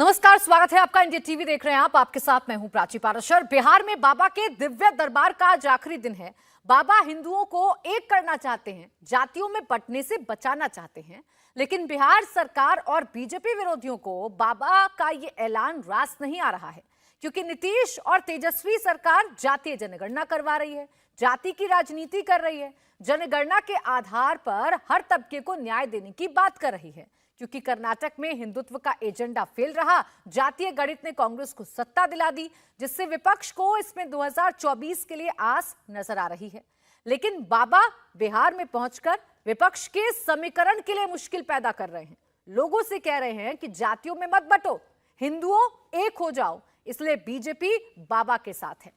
नमस्कार, स्वागत है आपका। इंडिया टीवी देख रहे हैं आप। आपके साथ मैं हूं प्राची पाराशर। बिहार में बाबा के दिव्य दरबार का आज आखिरी दिन है। बाबा हिंदुओं को एक करना चाहते हैं, जातियों में बंटने से बचाना चाहते हैं, लेकिन बिहार सरकार और बीजेपी विरोधियों को बाबा का ये ऐलान रास नहीं आ रहा है, क्योंकि नीतीश और तेजस्वी सरकार जातीय जनगणना करवा रही है, जाति की राजनीति कर रही है, जनगणना के आधार पर हर तबके को न्याय देने की बात कर रही है। क्योंकि कर्नाटक में हिंदुत्व का एजेंडा फेल रहा, जातीय गणित ने कांग्रेस को सत्ता दिला दी, जिससे विपक्ष को इसमें 2024 के लिए आस नजर आ रही है। लेकिन बाबा बिहार में पहुंचकर विपक्ष के समीकरण के लिए मुश्किल पैदा कर रहे हैं। लोगों से कह रहे हैं कि जातियों में मत बंटो, हिंदुओं एक हो जाओ। इसलिए बीजेपी बाबा के साथ है।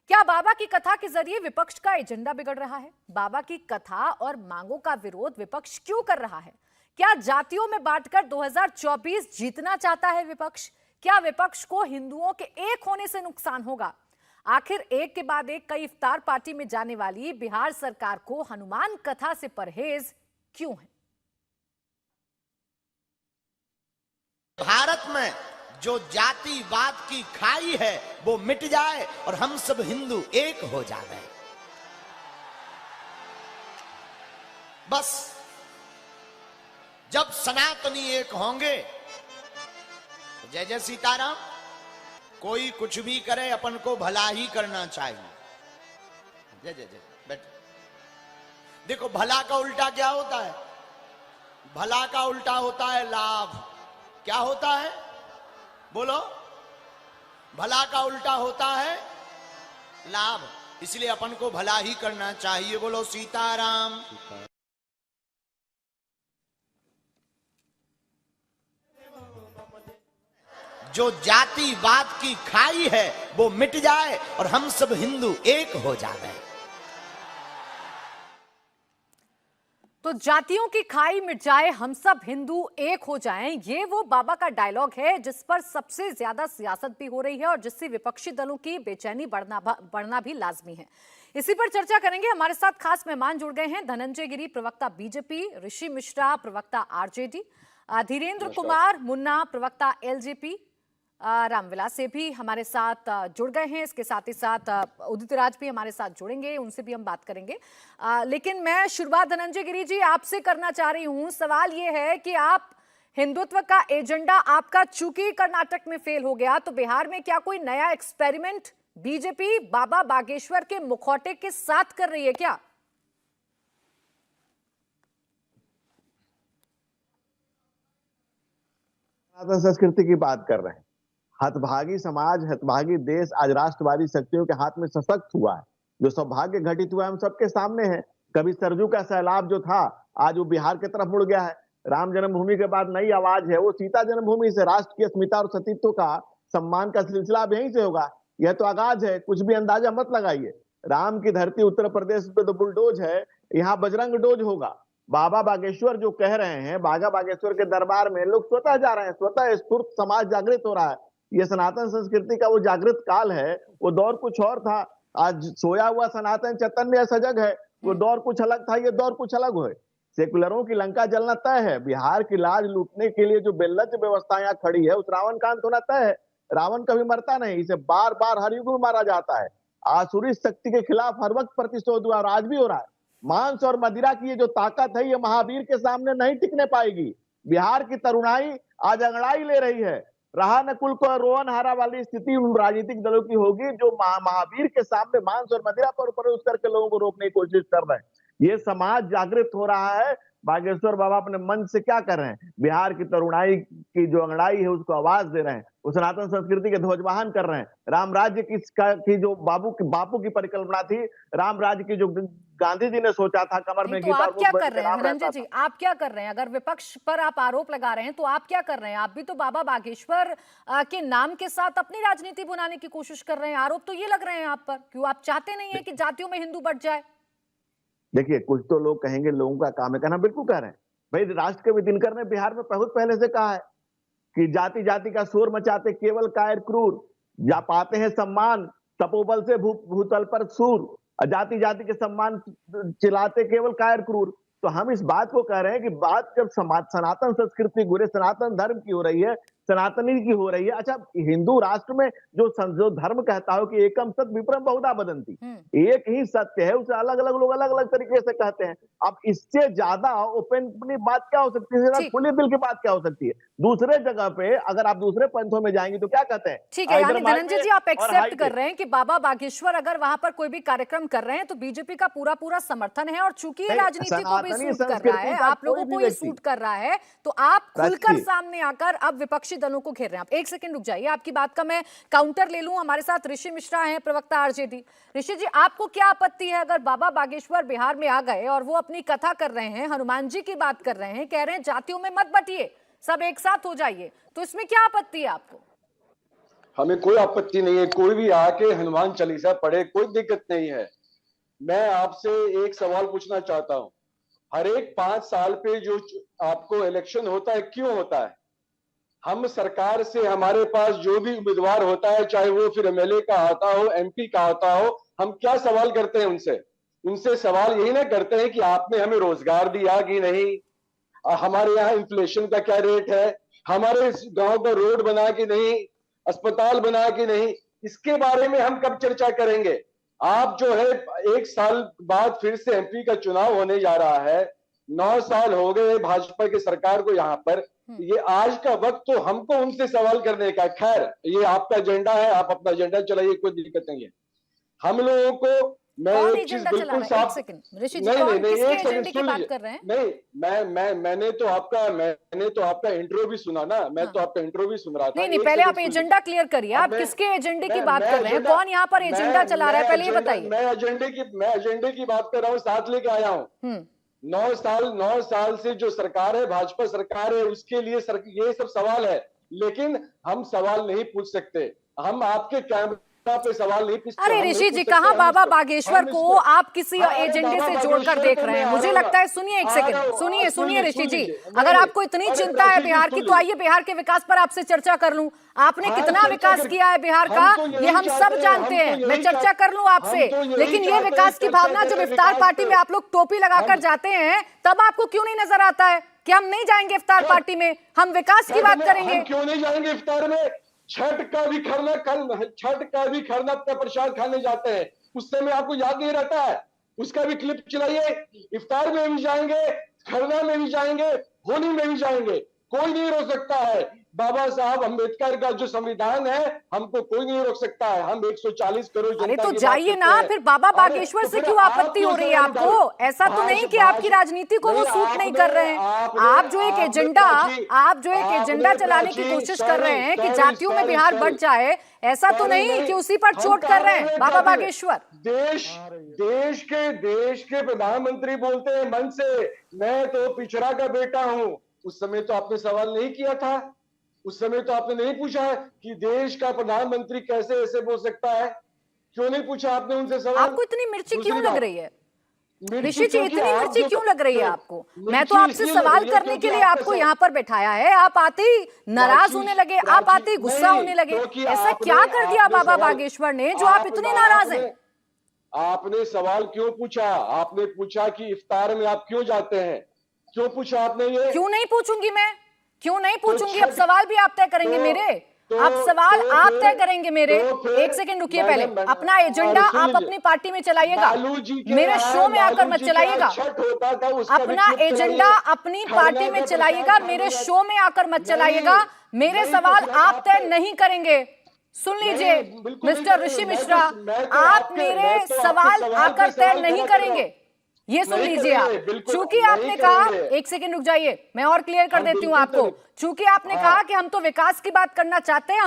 क्या बाबा की कथा के जरिए विपक्ष का एजेंडा बिगड़ रहा है? बाबा की कथा और मांगों का विरोध विपक्ष क्यों कर रहा है? क्या जातियों में बांटकर 2024 जीतना चाहता है विपक्ष? क्या विपक्ष को हिंदुओं के एक होने से नुकसान होगा? आखिर एक के बाद एक कई इफ्तार पार्टी में जाने वाली बिहार सरकार को हनुमान कथा से परहेज क्यों है? भारत में जो जातिवाद की खाई है वो मिट जाए और हम सब हिंदू एक हो जाए। बस जब सनातनी एक होंगे तो जय जय सीताराम। कोई कुछ भी करे, अपन को भला ही करना चाहिए। जय जय जय। बैठो। देखो, भला का उल्टा क्या होता है? भला का उल्टा होता है लाभ। क्या होता है? बोलो। भला का उल्टा होता है लाभ। इसलिए अपन को भला ही करना चाहिए। बोलो सीताराम। जो जातिवाद की खाई है वो मिट जाए और हम सब हिंदू एक हो जाए। तो जातियों की खाई मिट जाए, हम सब हिंदू एक हो जाएं, ये वो बाबा का डायलॉग है जिस पर सबसे ज्यादा सियासत भी हो रही है और जिससे विपक्षी दलों की बेचैनी बढ़ना भी लाजमी है। इसी पर चर्चा करेंगे। हमारे साथ खास मेहमान जुड़ गए हैं। धनंजय गिरी, प्रवक्ता बीजेपी, ऋषि मिश्रा, प्रवक्ता आरजेडी, धीरेन्द्र कुमार मुन्ना, प्रवक्ता एलजेपी, रामविलास से भी हमारे साथ जुड़ गए हैं। इसके साथ ही साथ उदित राज भी हमारे साथ जुड़ेंगे, उनसे भी हम बात करेंगे। लेकिन मैं शुरुआत धनंजय गिरी जी आपसे करना चाह रही हूं। सवाल ये है कि आप हिंदुत्व का एजेंडा आपका चूंकि कर्नाटक में फेल हो गया, तो बिहार में क्या कोई नया एक्सपेरिमेंट बीजेपी बाबा बागेश्वर के मुखौटे के साथ कर रही है क्या? संस्कृति की बात कर रहे हैं। हतभागी समाज, हतभागी देश आज राष्ट्रवादी शक्तियों के हाथ में सशक्त हुआ है। जो सौभाग्य घटित हुआ है हम सबके सामने है। कभी सरजू का सैलाब जो था, आज वो बिहार की तरफ मुड़ गया है। राम जन्मभूमि के बाद नई आवाज है वो सीता जन्मभूमि से। राष्ट्र की अस्मिता और सतीत्व का सम्मान का सिलसिला अब यहीं से होगा। यह तो आगाज है, कुछ भी अंदाजा मत लगाइए। राम की धरती उत्तर प्रदेश पे तो बुलडोज है, यहाँ बजरंग डोज होगा। बाबा बागेश्वर जो कह रहे हैं, बागा बागेश्वर के दरबार में लोग स्वतः जा रहे हैं, स्वतः स्फूर्त समाज जागृत हो रहा है। ये सनातन संस्कृति का वो जागृत काल है। वो दौर कुछ और था। आज सोया हुआ सनातन चैतन्य सजग है। वो दौर कुछ अलग था, ये दौर कुछ अलग है। सेकुलरों की लंका जलना तय है। बिहार की लाज लूटने के लिए जो बेलज व्यवस्था यहाँ खड़ी है, उस रावण कांत होना तय है। रावण कभी मरता नहीं, इसे बार बार हर युग में मारा जाता है। आसुरी शक्ति के खिलाफ हर वक्त प्रतिशोध हुआ और आज भी हो रहा है। मांस और मदिरा की ये जो ताकत है, ये महावीर के सामने नहीं टिकने पाएगी। बिहार की तरुणाई आज अंगड़ाई ले रही है। रहा न कुल को रोहन हारा वाली स्थिति उन राजनीतिक दलों की होगी जो महावीर के सामने मांस और मदिरा पर प्रवेश करके लोगों को रोकने की कोशिश कर रहे हैं। ये समाज जागृत हो रहा है। बागेश्वर बाबा अपने मन से क्या कर रहे हैं? बिहार की तरुणाई की जो अंगड़ाई है उसको आवाज दे रहे हैं। वो सनातन संस्कृति के ध्वजवाहन कर रहे हैं। राम राज्य की जो बापू की परिकल्पना थी, राम राज्य की जो गांधी जी ने सोचा था, कमर में तो गीता आप क्या कर रहे हैं धनंजय जी? आप क्या कर रहे हैं? अगर विपक्ष पर आप आरोप लगा रहे हैं तो आप क्या कर रहे हैं? आप भी तो बाबा बागेश्वर के नाम के साथ अपनी राजनीति बनाने की कोशिश कर रहे हैं। आरोप तो ये लग रहे हैं आप पर। क्यों आप चाहते नहीं है कि जातियों में हिंदू बढ़ जाए? देखिए, कुछ तो लोग कहेंगे लोगों का काम है कहना। बिल्कुल कह रहे हैं भाई। राष्ट्रकवि दिनकर ने बिहार में बहुत पहले से कहा है कि जाति जाति का शोर मचाते केवल कायर क्रूर, जा पाते हैं सम्मान तपोबल से भूतल पर सूर, जाति जाति के सम्मान चिल्लाते केवल कायर क्रूर। तो हम इस बात को कह रहे हैं कि बात जब सनातन संस्कृति, गुरे सनातन धर्म की हो रही है, सनातनी की हो रही है। अच्छा, हिंदू राष्ट्र में जो धर्म कहता हो कि एकम सत विप्रम बहुधा वदंती, एक ही सत्य है, उसे अलग अलग लोग अलग अलग तरीके से कहते हैं। अब इससे ज्यादा ओपनली बात क्या हो सकती है, ठीक खुले दिल की बात क्या हो सकती है? दूसरे जगह पे अगर आप दूसरे पंथों में जाएंगे तो क्या कहते हैं? ठीक है, यानी इधर धनंजय माइके जी आप और एक्सेप्ट हाइके। कर रहे हैं कि बाबा बागेश्वर अगर वहां पर कोई भी कार्यक्रम कर रहे हैं तो बीजेपी का पूरा पूरा समर्थन है, और चूंकि ये नहीं, राजनीति को भी सनातनी सूट कर रहा संस्कृति है, का आप कोई लोगों भी को ये व्यक्ति सूट कर रहा है, तो आप खुलकर राखी। सामने आकर अब विपक्षी दलों को घेर रहे हैं। आप एक सेकंड रुक जाइए, आपकी बात का मैं काउंटर ले लूं। हमारे साथ ऋषि मिश्रा हैं, प्रवक्ता आरजेडी। ऋषि जी, आपको क्या आपत्ति है अगर बाबा बागेश्वर बिहार में आ गए और वो अपनी कथा कर रहे हैं, हनुमान जी की बात कर रहे हैं, कह रहे हैं जातियों में मत बंटिए, सब एक साथ हो जाइए, तो इसमें क्या आपत्ति है आपको? हमें कोई आपत्ति नहीं है, कोई भी आके हनुमान चालीसा पढ़े, कोई दिक्कत नहीं है। मैं आपसे एक सवाल पूछना चाहता हूं, हर एक 5 साल पे जो आपको इलेक्शन होता है, क्यों होता है? हम सरकार से, हमारे पास जो भी उम्मीदवार होता है, चाहे वो फिर एमएलए का आता हो, एमपी का आता हो, हम क्या सवाल करते हैं उनसे? उनसे सवाल यही ना करते हैं कि आपने हमें रोजगार दिया कि नहीं, हमारे यहाँ इन्फ्लेशन का क्या रेट है, हमारे गांव का रोड बना कि नहीं, अस्पताल बना कि नहीं, इसके बारे में हम कब चर्चा करेंगे? आप जो है 1 साल बाद फिर से एमपी का चुनाव होने जा रहा है, 9 साल हो गए भाजपा की सरकार को यहाँ पर, ये आज का वक्त तो हमको उनसे सवाल करने का। खैर, ये आपका एजेंडा है, आप अपना एजेंडा चलाइए, कोई दिक्कत नहीं है। हम लोगों को, मैं कौन एक चीज एजेंडा चला बिल्कुल रहा है? एक साफ, सेकंड ऋषि जी, नहीं कौन नहीं नहीं, किसके एक सेकंड एजेंडे की सुन बात लीजिए। कर रहे हैं? नहीं, मैंने तो आपका इंट्रो भी सुना ना, मैं तो आपका इंट्रो भी सुन रहा था। नहीं, एक पहले सेकंड आप सुन लीजिए। एजेंडा क्लियर करिए, आप किसके एजेंडे की बात कर रहे हैं, कौन यहाँ पर एजेंडा चला रहा है, पहले ये बताइए। मैं एजेंडे की बात कर रहा हूँ, साथ लेके आया हूँ। 9 साल से जो सरकार है, भाजपा सरकार है, उसके लिए ये सब सवाल है, लेकिन हम सवाल नहीं पूछ सकते, हम आपके कैमरा पे सवाल नहीं पूछते। अरे ऋषि जी, कहाँ बाबा बागेश्वर को आप किसी एजेंडे से जोड़कर देख रहे हैं? मुझे लगता है, सुनिए एक सेकंड, सुनिए ऋषि जी, अगर आपको इतनी चिंता है बिहार की, तो आइए बिहार के विकास पर आपसे चर्चा कर लूं। आपने कितना विकास किया है बिहार का, ये हम सब जानते हैं, मैं चर्चा कर लूं आपसे। लेकिन ये विकास की भावना, जब इफ्तार पार्टी में आप लोग टोपी लगाकर जाते हैं, तब आपको क्यों नहीं नजर आता है कि हम नहीं जाएंगे इफ्तार पार्टी में, हम विकास की बात करेंगे? क्यों नहीं जाएंगे इफ्तार में? छठ का भी खरना का प्रसाद खाने जाते हैं, उस समय आपको याद नहीं रहता है? उसका भी क्लिप चलाइए। इफ्तार में भी जाएंगे, खरना में भी जाएंगे, होली में भी जाएंगे, कोई नहीं रोक सकता है। बाबा साहब अम्बेडकर का जो संविधान है, हमको कोई नहीं रोक सकता है। हम 140 करोड़ जनता अरे तो की बात जाइए करते ना, हैं। फिर बाबा बागेश्वर से फिर क्यों आपत्ति हो रही है आपको? ऐसा तो नहीं कि आपकी राजनीति को वो सूट नहीं कर रहे हैं। आप जो एक एजेंडा चलाने की कोशिश कर रहे हैं कि जातियों में बिहार बढ़ जाए, ऐसा तो नहीं कि उसी पर चोट कर रहे हैं बाबा बागेश्वर? देश के प्रधानमंत्री बोलते हैं मन से, मैं तो पिछड़ा का बेटा हूं। उस समय तो आपने सवाल नहीं किया था, उस समय तो आपने नहीं पूछा है कि देश का प्रधानमंत्री कैसे ऐसे बोल सकता है। क्यों नहीं पूछा आपने उनसे सवाल? आपको इतनी मिर्ची क्यों लग रही है ऋषि जी? इतनी मिर्ची क्यों लग रही है आपको? मैं तो आपसे सवाल करने के लिए आपको यहाँ पर बैठाया है, आप आते ही नाराज होने लगे, आप आते ही गुस्सा होने लगे। ऐसा क्या कर दिया बाबा बागेश्वर ने जो आप इतने नाराज हैं? आपने सवाल क्यों पूछा? आपने पूछा कि इफ्तार में आप क्यों जाते हैं, क्यों पूछा आपने? ये क्यों नहीं पूछूंगी मैं, क्यों नहीं पूछूंगी? अब सवाल भी आप तय करेंगे मेरे, अब सवाल आप तय करेंगे मेरे। एक सेकंड रुकिए, पहले अपना एजेंडा आप अपनी पार्टी में चलाइएगा, मेरे शो में आकर मत चलाइएगा। अपना एजेंडा अपनी पार्टी में चलाइएगा, मेरे शो में आकर मत चलाइएगा। मेरे सवाल आप तय नहीं करेंगे। सुन लीजिए मिस्टर ऋषि मिश्रा, आप मेरे सवाल आकर तय नहीं करेंगे, ये सुन लीजिए आप। चूंकि आपने कहा, एक सेकंड रुक जाइए, मैं और क्लियर कर देती हूं आपको। चूंकि आपने कहा कि हम तो विकास की बात करना चाहते हैं,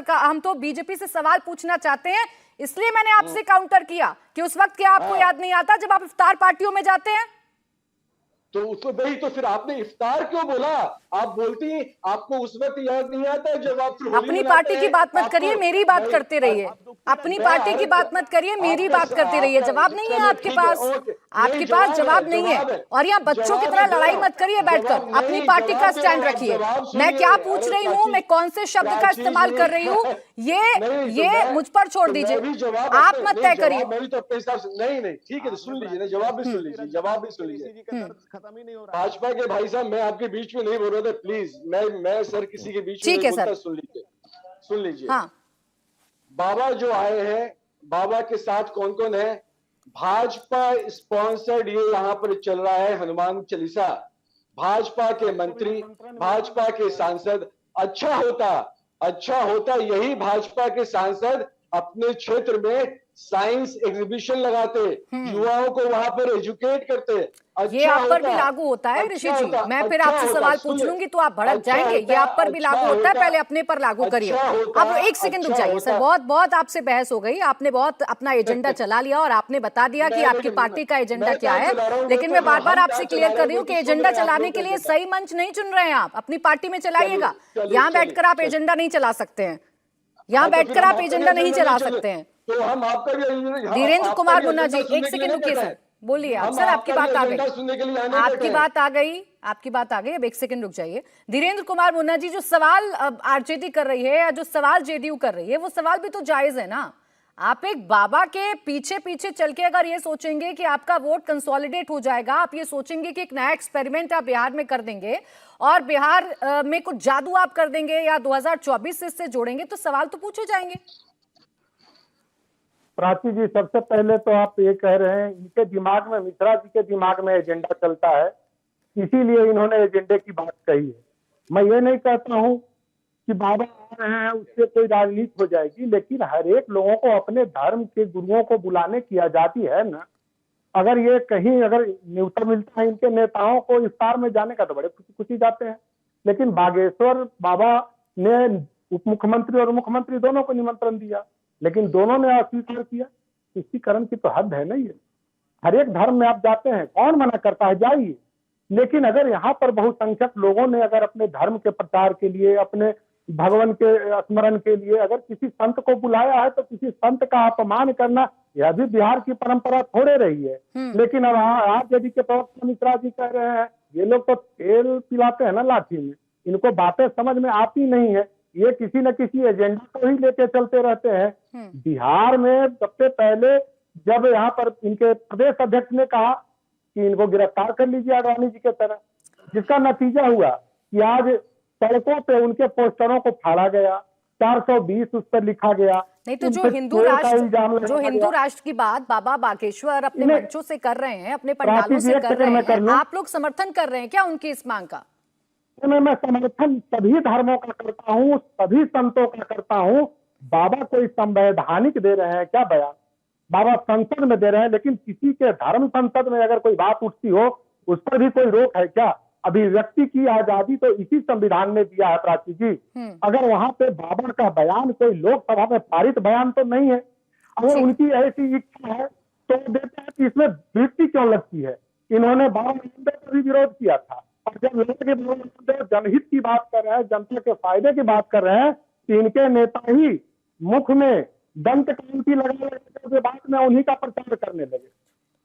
हम तो बीजेपी से सवाल पूछना चाहते हैं, इसलिए मैंने आपसे काउंटर किया कि उस वक्त क्या आपको याद नहीं आता जब आप इफ्तार पार्टियों में जाते हैं? तो उसको वही तो फिर आपने इफ्तार क्यों बोला? आप बोलती हैं आपको उस वक्त याद नहीं आता जब आप अपनी पार्टी की बात मत करिए, मेरी बात करते रहिए। अपनी पार्टी की बात मत करिए, मेरी बात करते रहिए। जवाब नहीं है आपके पास, आपके पास जवाब नहीं है। और यहाँ बच्चों की तरह लड़ाई मत करिए बैठकर, अपनी पार्टी का स्टैंड रखिए। मैं क्या पूछ रही हूँ, मैं कौन से शब्द का इस्तेमाल कर रही हूँ, ये मुझ पर छोड़ दीजिए, आप मत तय करिए। नहीं, ठीक है, सुन लीजिए, जवाब भी सुन लीजिए, खत्म ही नहीं हो रहा है। भाजपा के भाई साहब, मैं आपके बीच में नहीं बोल रहा था, प्लीज। मैं सर किसी के बीच में ठीक नहीं है बोलता। सर। सुन लीजिए। हाँ, बाबा जो आए हैं, बाबा के साथ कौन कौन है? भाजपा स्पॉन्सर्ड ये यहाँ पर चल रहा है हनुमान चालीसा। भाजपा के मंत्री, भाजपा के सांसद, अच्छा होता यही भाजपा के सांसद अपने क्षेत्र में साइंस एग्जीबिशन लगाते, युवाओं को वहां पर एजुकेट करते। ये आप पर भी लागू होता है ऋषि जी। मैं फिर आपसे सवाल पूछ लूंगी तो आप भड़क जाएंगे। ये आप पर भी लागू होता है, पहले अपने पर लागू करिए। आप एक सेकंड रुक जाइए सर। बहुत बहुत आपसे बहस हो गई, आपने बहुत अपना एजेंडा चला लिया और आपने बता दिया कि आपकी पार्टी का एजेंडा क्या है। लेकिन मैं बार बार आपसे क्लियर कर रही हूँ कि एजेंडा चलाने के लिए सही मंच नहीं चुन रहे हैं आप, अपनी पार्टी में चलाइएगा। यहाँ बैठकर आप एजेंडा नहीं चला सकते हैं, यहाँ बैठकर आप एजेंडा नहीं चला सकते हैं। तो हम आपका भी धीरेन्द्र कुमार मुन्ना जी एक सेकंड रुकिए सर, बोलिए आप। सर आपकी बात आ गई, आपकी बात आ गई, आपकी बात आ गई। अब एक सेकंड रुक जाइए। धीरेन्द्र कुमार मुन्ना जी, जो सवाल आरजेडी कर रही है या जो सवाल जेडीयू कर रही है, वो सवाल भी तो जायज है ना। आप एक बाबा के पीछे पीछे चल के अगर ये सोचेंगे कि आपका वोट कंसोलिडेट हो जाएगा, आप ये सोचेंगे कि एक नया एक्सपेरिमेंट आप बिहार में कर देंगे और बिहार में कुछ जादू आप कर देंगे या 2024 से इससे जोड़ेंगे, तो सवाल तो पूछे जाएंगे। प्राची जी, सबसे पहले तो आप ये कह रहे हैं इनके दिमाग में, मिश्रा जी के दिमाग में एजेंडा चलता है, इसीलिए इन्होंने एजेंडे की बात कही है। मैं ये नहीं कहता हूँ कि बाबा आ रहे हैं उससे कोई राजनीति हो जाएगी, लेकिन हर एक लोगों को अपने धर्म के गुरुओं को बुलाने की आजादी है ना। अगर ये कहीं अगर न्योता मिलता है इनके नेताओं को इफ्तार में जाने का तो बड़े खुशी जाते हैं, लेकिन बागेश्वर बाबा ने उप मुख्यमंत्री और मुख्यमंत्री दोनों को निमंत्रण दिया, लेकिन दोनों ने अस्वीकार किया। तुष्टीकरण की तो हद है नहीं है। हर एक धर्म में आप जाते हैं, कौन मना करता है, जाइए। लेकिन अगर यहाँ पर बहुसंख्यक लोगों ने अगर अपने धर्म के प्रचार के लिए, अपने भगवान के स्मरण के लिए अगर किसी संत को बुलाया है, तो किसी संत का अपमान करना यह भी बिहार की परंपरा थोड़े रही है। लेकिन अब आरजेडी के प्रवक्ता मिश्रा जी कह रहे हैं ये लोग तो तेल पिलाते हैं ना लाठी में, इनको बातें समझ में आती नहीं है, ये किसी न किसी एजेंडा को ही लेके चलते रहते हैं। बिहार में सबसे पहले जब यहाँ पर इनके प्रदेश अध्यक्ष ने कहा कि इनको गिरफ्तार कर लीजिए आडवाणी जी के तरह, जिसका नतीजा हुआ कि आज सड़कों पे उनके पोस्टरों को फाड़ा गया, 420 उस पर लिखा गया। नहीं तो जो हिंदू राष्ट्र की बात बाबा बागेश्वर अपने मंचों से कर रहे हैं, अपने पंडालों से कर रहे हैं, आप लोग समर्थन कर रहे हैं क्या उनकी इस मांग का? मैं समर्थन सभी धर्मों का करता हूँ, सभी संतों का करता हूँ। बाबा कोई संवैधानिक दे रहे हैं क्या बयान? बाबा संसद में दे रहे हैं, लेकिन किसी के धर्म संसद में अगर कोई बात उठती हो उस पर भी कोई रोक है क्या? अभिव्यक्ति की आजादी तो इसी संविधान ने दिया है प्राची जी। अगर वहां पे बाबा का बयान कोई लोकसभा में पारित बयान तो नहीं है। अगर उनकी ऐसी इच्छा है तो देते हैं कि इसमें वृत्ति क्यों लगती है। इन्होंने बाबा रामदेव का भी विरोध किया था, और जब लोग जनहित की बात कर रहे हैं, जनता के फायदे की बात कर रहे हैं, कि इनके नेता ही मुख में दंत कांति लगा बाद में उन्हीं का प्रचार करने लगे।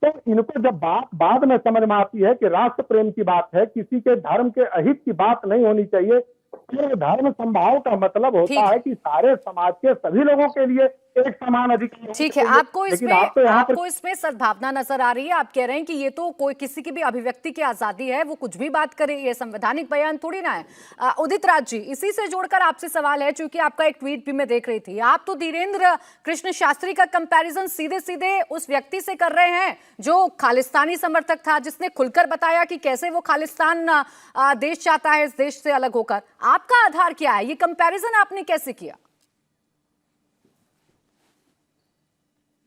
तो इनको जब बात बाद में समझ में आती है कि राष्ट्र प्रेम की बात है, किसी के धर्म के अहित की बात नहीं होनी चाहिए, तो धर्म संभाव का मतलब होता है कि सारे समाज के सभी लोगों के लिए एक समान अधिकार। ठीक है, आपको इसमें सद्भावना नजर आ रही है। आप कह रहे हैं कि ये तो कोई किसी की भी अभिव्यक्ति की आजादी है, वो कुछ भी बात करे, ये संवैधानिक बयान थोड़ी ना है। उदित राज जी, इसी से जोड़कर आपसे सवाल है, चूंकि आपका एक ट्वीट भी मैं देख रही थी, आप तो धीरेन्द्र कृष्ण शास्त्री का कंपैरिजन सीधे सीधे उस व्यक्ति से कर रहे हैं जो खालिस्तानी समर्थक था, जिसने खुलकर बताया कि कैसे वो खालिस्तान देश चाहता है इस देश से अलग होकर। आपका आधार क्या है? ये कंपैरिजन आपने कैसे किया?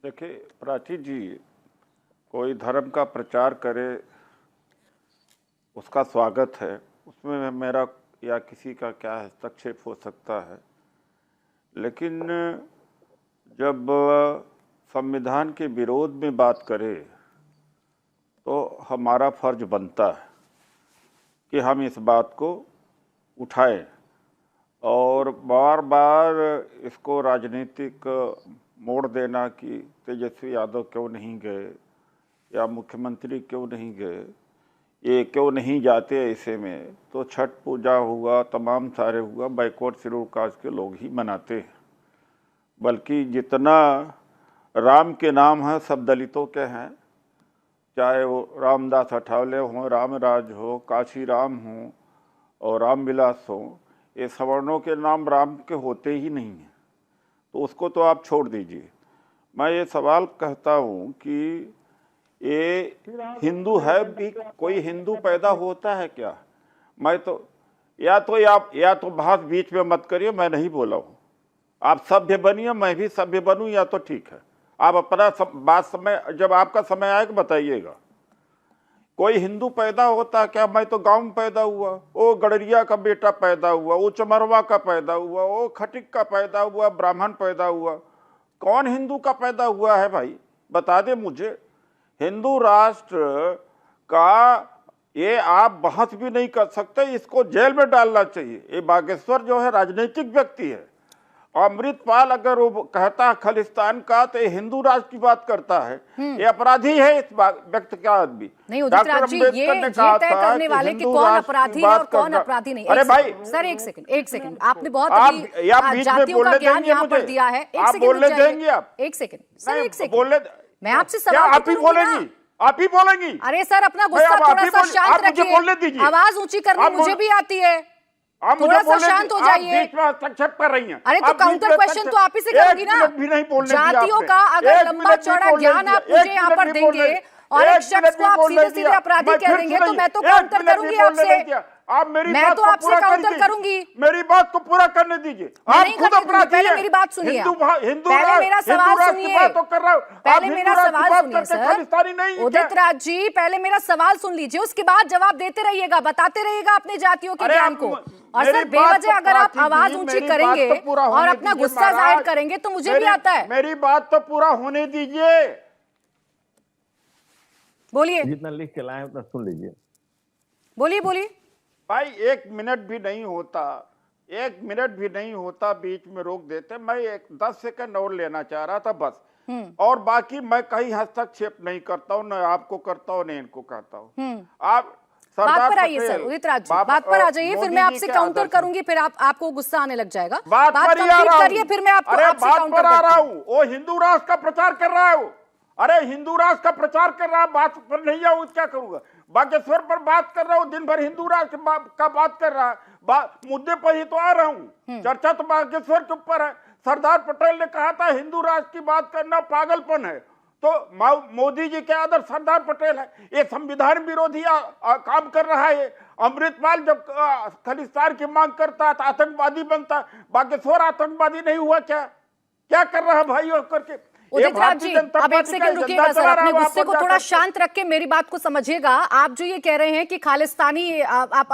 देखिए प्राची जी, कोई धर्म का प्रचार करे उसका स्वागत है, उसमें मेरा या किसी का क्या हस्तक्षेप हो सकता है। लेकिन जब संविधान के विरोध में बात करे तो हमारा फर्ज बनता है कि हम इस बात को उठाएं और बार बार इसको राजनीतिक मोड़ देना कि तेजस्वी यादव क्यों नहीं गए या मुख्यमंत्री क्यों नहीं गए, ये क्यों नहीं जाते ऐसे में, तो छठ पूजा हुआ, तमाम सारे हुआ, बैकवर्ड शेड्यूल कास्ट के लोग ही मनाते हैं। बल्कि जितना राम के नाम है सब दलितों के हैं, चाहे वो रामदास अठावले हों, रामराज हो, काशी राम हो और रामविलास हो, ये सवर्णों के नाम राम के होते ही नहीं हैं, तो उसको तो आप छोड़ दीजिए। मैं ये सवाल कहता हूँ कि ये हिंदू है भी, कोई हिंदू पैदा होता है क्या? मैं तो या तो बहस बीच में मत करिए, मैं नहीं बोला हूँ। आप सभ्य बनिए, मैं भी सभ्य बनूं, या तो ठीक है। आप अपना बात समय, जब आपका समय आएगा बताइएगा। कोई हिंदू पैदा होता क्या? मैं तो गांव में पैदा हुआ, वो गडरिया का बेटा पैदा हुआ, वो चमरवा का पैदा हुआ, वो खटिक का पैदा हुआ, ब्राह्मण पैदा हुआ। कौन हिंदू का पैदा हुआ है भाई? बता दे मुझे। हिंदू राष्ट्र का ये आप बहस भी नहीं कर सकते, इसको जेल में डालना चाहिए। ये बागेश्वर जो है राजनीतिक व्यक्ति है। अमृतपाल अगर वो कहता है खालिस्तान का, तो ये हिंदू राष्ट्र की बात करता है, ये अपराधी है इस व्यक्ति का आदमी। नहीं उदित राज जी, ये तय करने वाले कि कौन अपराधी है और कौन अपराधी नहीं। अरे भाई सर एक सेकंड, आपने बहुत जातियों का ज्ञान यहाँ पर दिया है। आप बोलने देंगे? आप एक सेकंड सर, एक सेकंड बोलने, मैं आपसे सवाल आप ही बोलेंगी, आप ही बोलेंगी। अरे सर अपना गुस्सा थोड़ा सा शांत रखिए, आवाज ऊंची करनी मुझे भी आती है, थोड़ा सा शांत हो जाइए। बीच में हस्तक्षेप कर रही हैं। अरे तो काउंटर क्वेश्चन तो आप ही से करूंगी ना। जातियों का अगर लंबा चौड़ा ज्ञान आप मुझे यहाँ पर देंगे और एक शख्स को आप सीधे सीधे अपराधी कह देंगे, तो मैं तो काउंटर करूंगी आपसे। आप मेरी मैं बात तो को आपसे पूरा काउंटर करूंगी। मेरी बात को पूरा करने दीजिए। आप खुद अपराधी पहले हैं। मेरी बात सुनिए, हिंदू पहले मेरा सवाल सुनिए, तो कर रहा हूं। पहले मेरा सवाल सुनिए खालिस्तानी नहीं सर। उदित राज जी पहले मेरा सवाल सुन लीजिए, उसके बाद जवाब देते रहिएगा, बताते रहिएगा अपने जातियों के ज्ञान को। और सर बेवजह अगर आप आवाज ऊंची करेंगे और अपना गुस्सा जाहिर करेंगे तो मुझे भी आता है। मेरी बात तो पूरा होने दीजिए। बोलिए, जितना लिख के लाए उतना सुन लीजिए। बोलिए बोलिए भाई, एक मिनट भी नहीं होता, बीच में रोक देते। मैं 10 सेकंड और लेना चाह रहा था बस। और बाकी मैं कहीं हस्तक्षेप नहीं करता हूँ, न आपको करता हूँ न इनको कहता हूँ। आप बात पर आइए सर, उदित राज जी बात पर आ जाइए, फिर मैं आपसे काउंटर करूंगी, फिर आपको गुस्सा आने लग जाएगा। बात कंप्लीट करिए, फिर मैं आपसे काउंटर पर आ रहा हूँ। वो हिंदू राष्ट्र का प्रचार कर रहा है वो। अरे हिंदू राष्ट्र का प्रचार कर रहा है, बात पर नहीं आऊँ क्या करूंगा? बागेश्वर पर बात कर रहा हूँ, दिन भर हिंदू राष्ट्र का बात कर रहा है। मुद्दे पर ही तो आ रहा हूँ। चर्चा तो बागेश्वर के ऊपर है। सरदार पटेल ने कहा था हिंदू राष्ट्र की बात करना पागलपन है, तो मोदी जी के आदर सरदार पटेल है। ये संविधान विरोधी काम कर रहा है। अमृतपाल जब खालिस्तान की मांग करता है तो आतंकवादी बनता है। बागेश्वर आतंकवादी नहीं हुआ क्या? क्या कर रहा है भाई करके? उदित राज जी अब एक सेकंड रुकिएगा सर, अपने गुस्से को थोड़ा शांत रख के मेरी बात को समझिएगा। आप जो ये कह रहे हैं कि खालिस्तानी, आप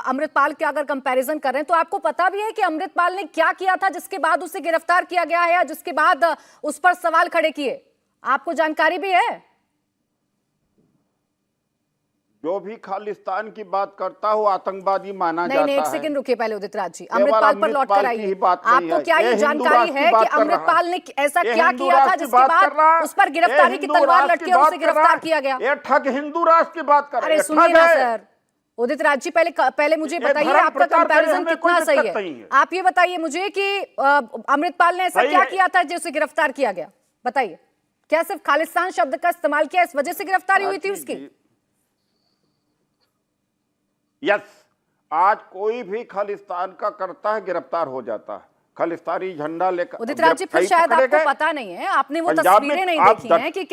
अमृतपाल के अगर कंपैरिजन कर रहे हैं, तो आपको पता भी है कि अमृतपाल ने क्या किया था जिसके बाद उसे गिरफ्तार किया गया है, या जिसके बाद उस पर सवाल खड़े किए? आपको जानकारी भी है? जो भी खालिस्तान की बात करता हो आतंकवादी माना जाता है। नहीं, एक सेकंड रुकिए पहले उदित राज जी, अमृतपाल पर लौट कर आइए। आपको क्या ये जानकारी है कि अमृतपाल ने ऐसा क्या किया था जिसके बाद उस पर गिरफ्तारी की तलवार लटके उसे गिरफ्तार किया गया? ये ठग हिंदू राष्ट्र की बात कर रहा है। अरे सुनिए ना सर, उदित राज जी पहले मुझे बताइए आपका कंपैरिजन कितना सही है। आप ये बताइए मुझे कि अमृतपाल ने ऐसा क्या किया था जिसे गिरफ्तार किया गया? बताइए, क्या सिर्फ खालिस्तान शब्द का इस्तेमाल किया इस वजह से गिरफ्तारी हुई थी उसकी? यस, आज कोई भी खालिस्तान का करता है गिरफ्तार हो जाता है। खालिस्तानी झंडा लेकर। उदित राज जी फिर शायद आपको पता नहीं है, आपने वो तस्वीरें नहीं देखी हैं कि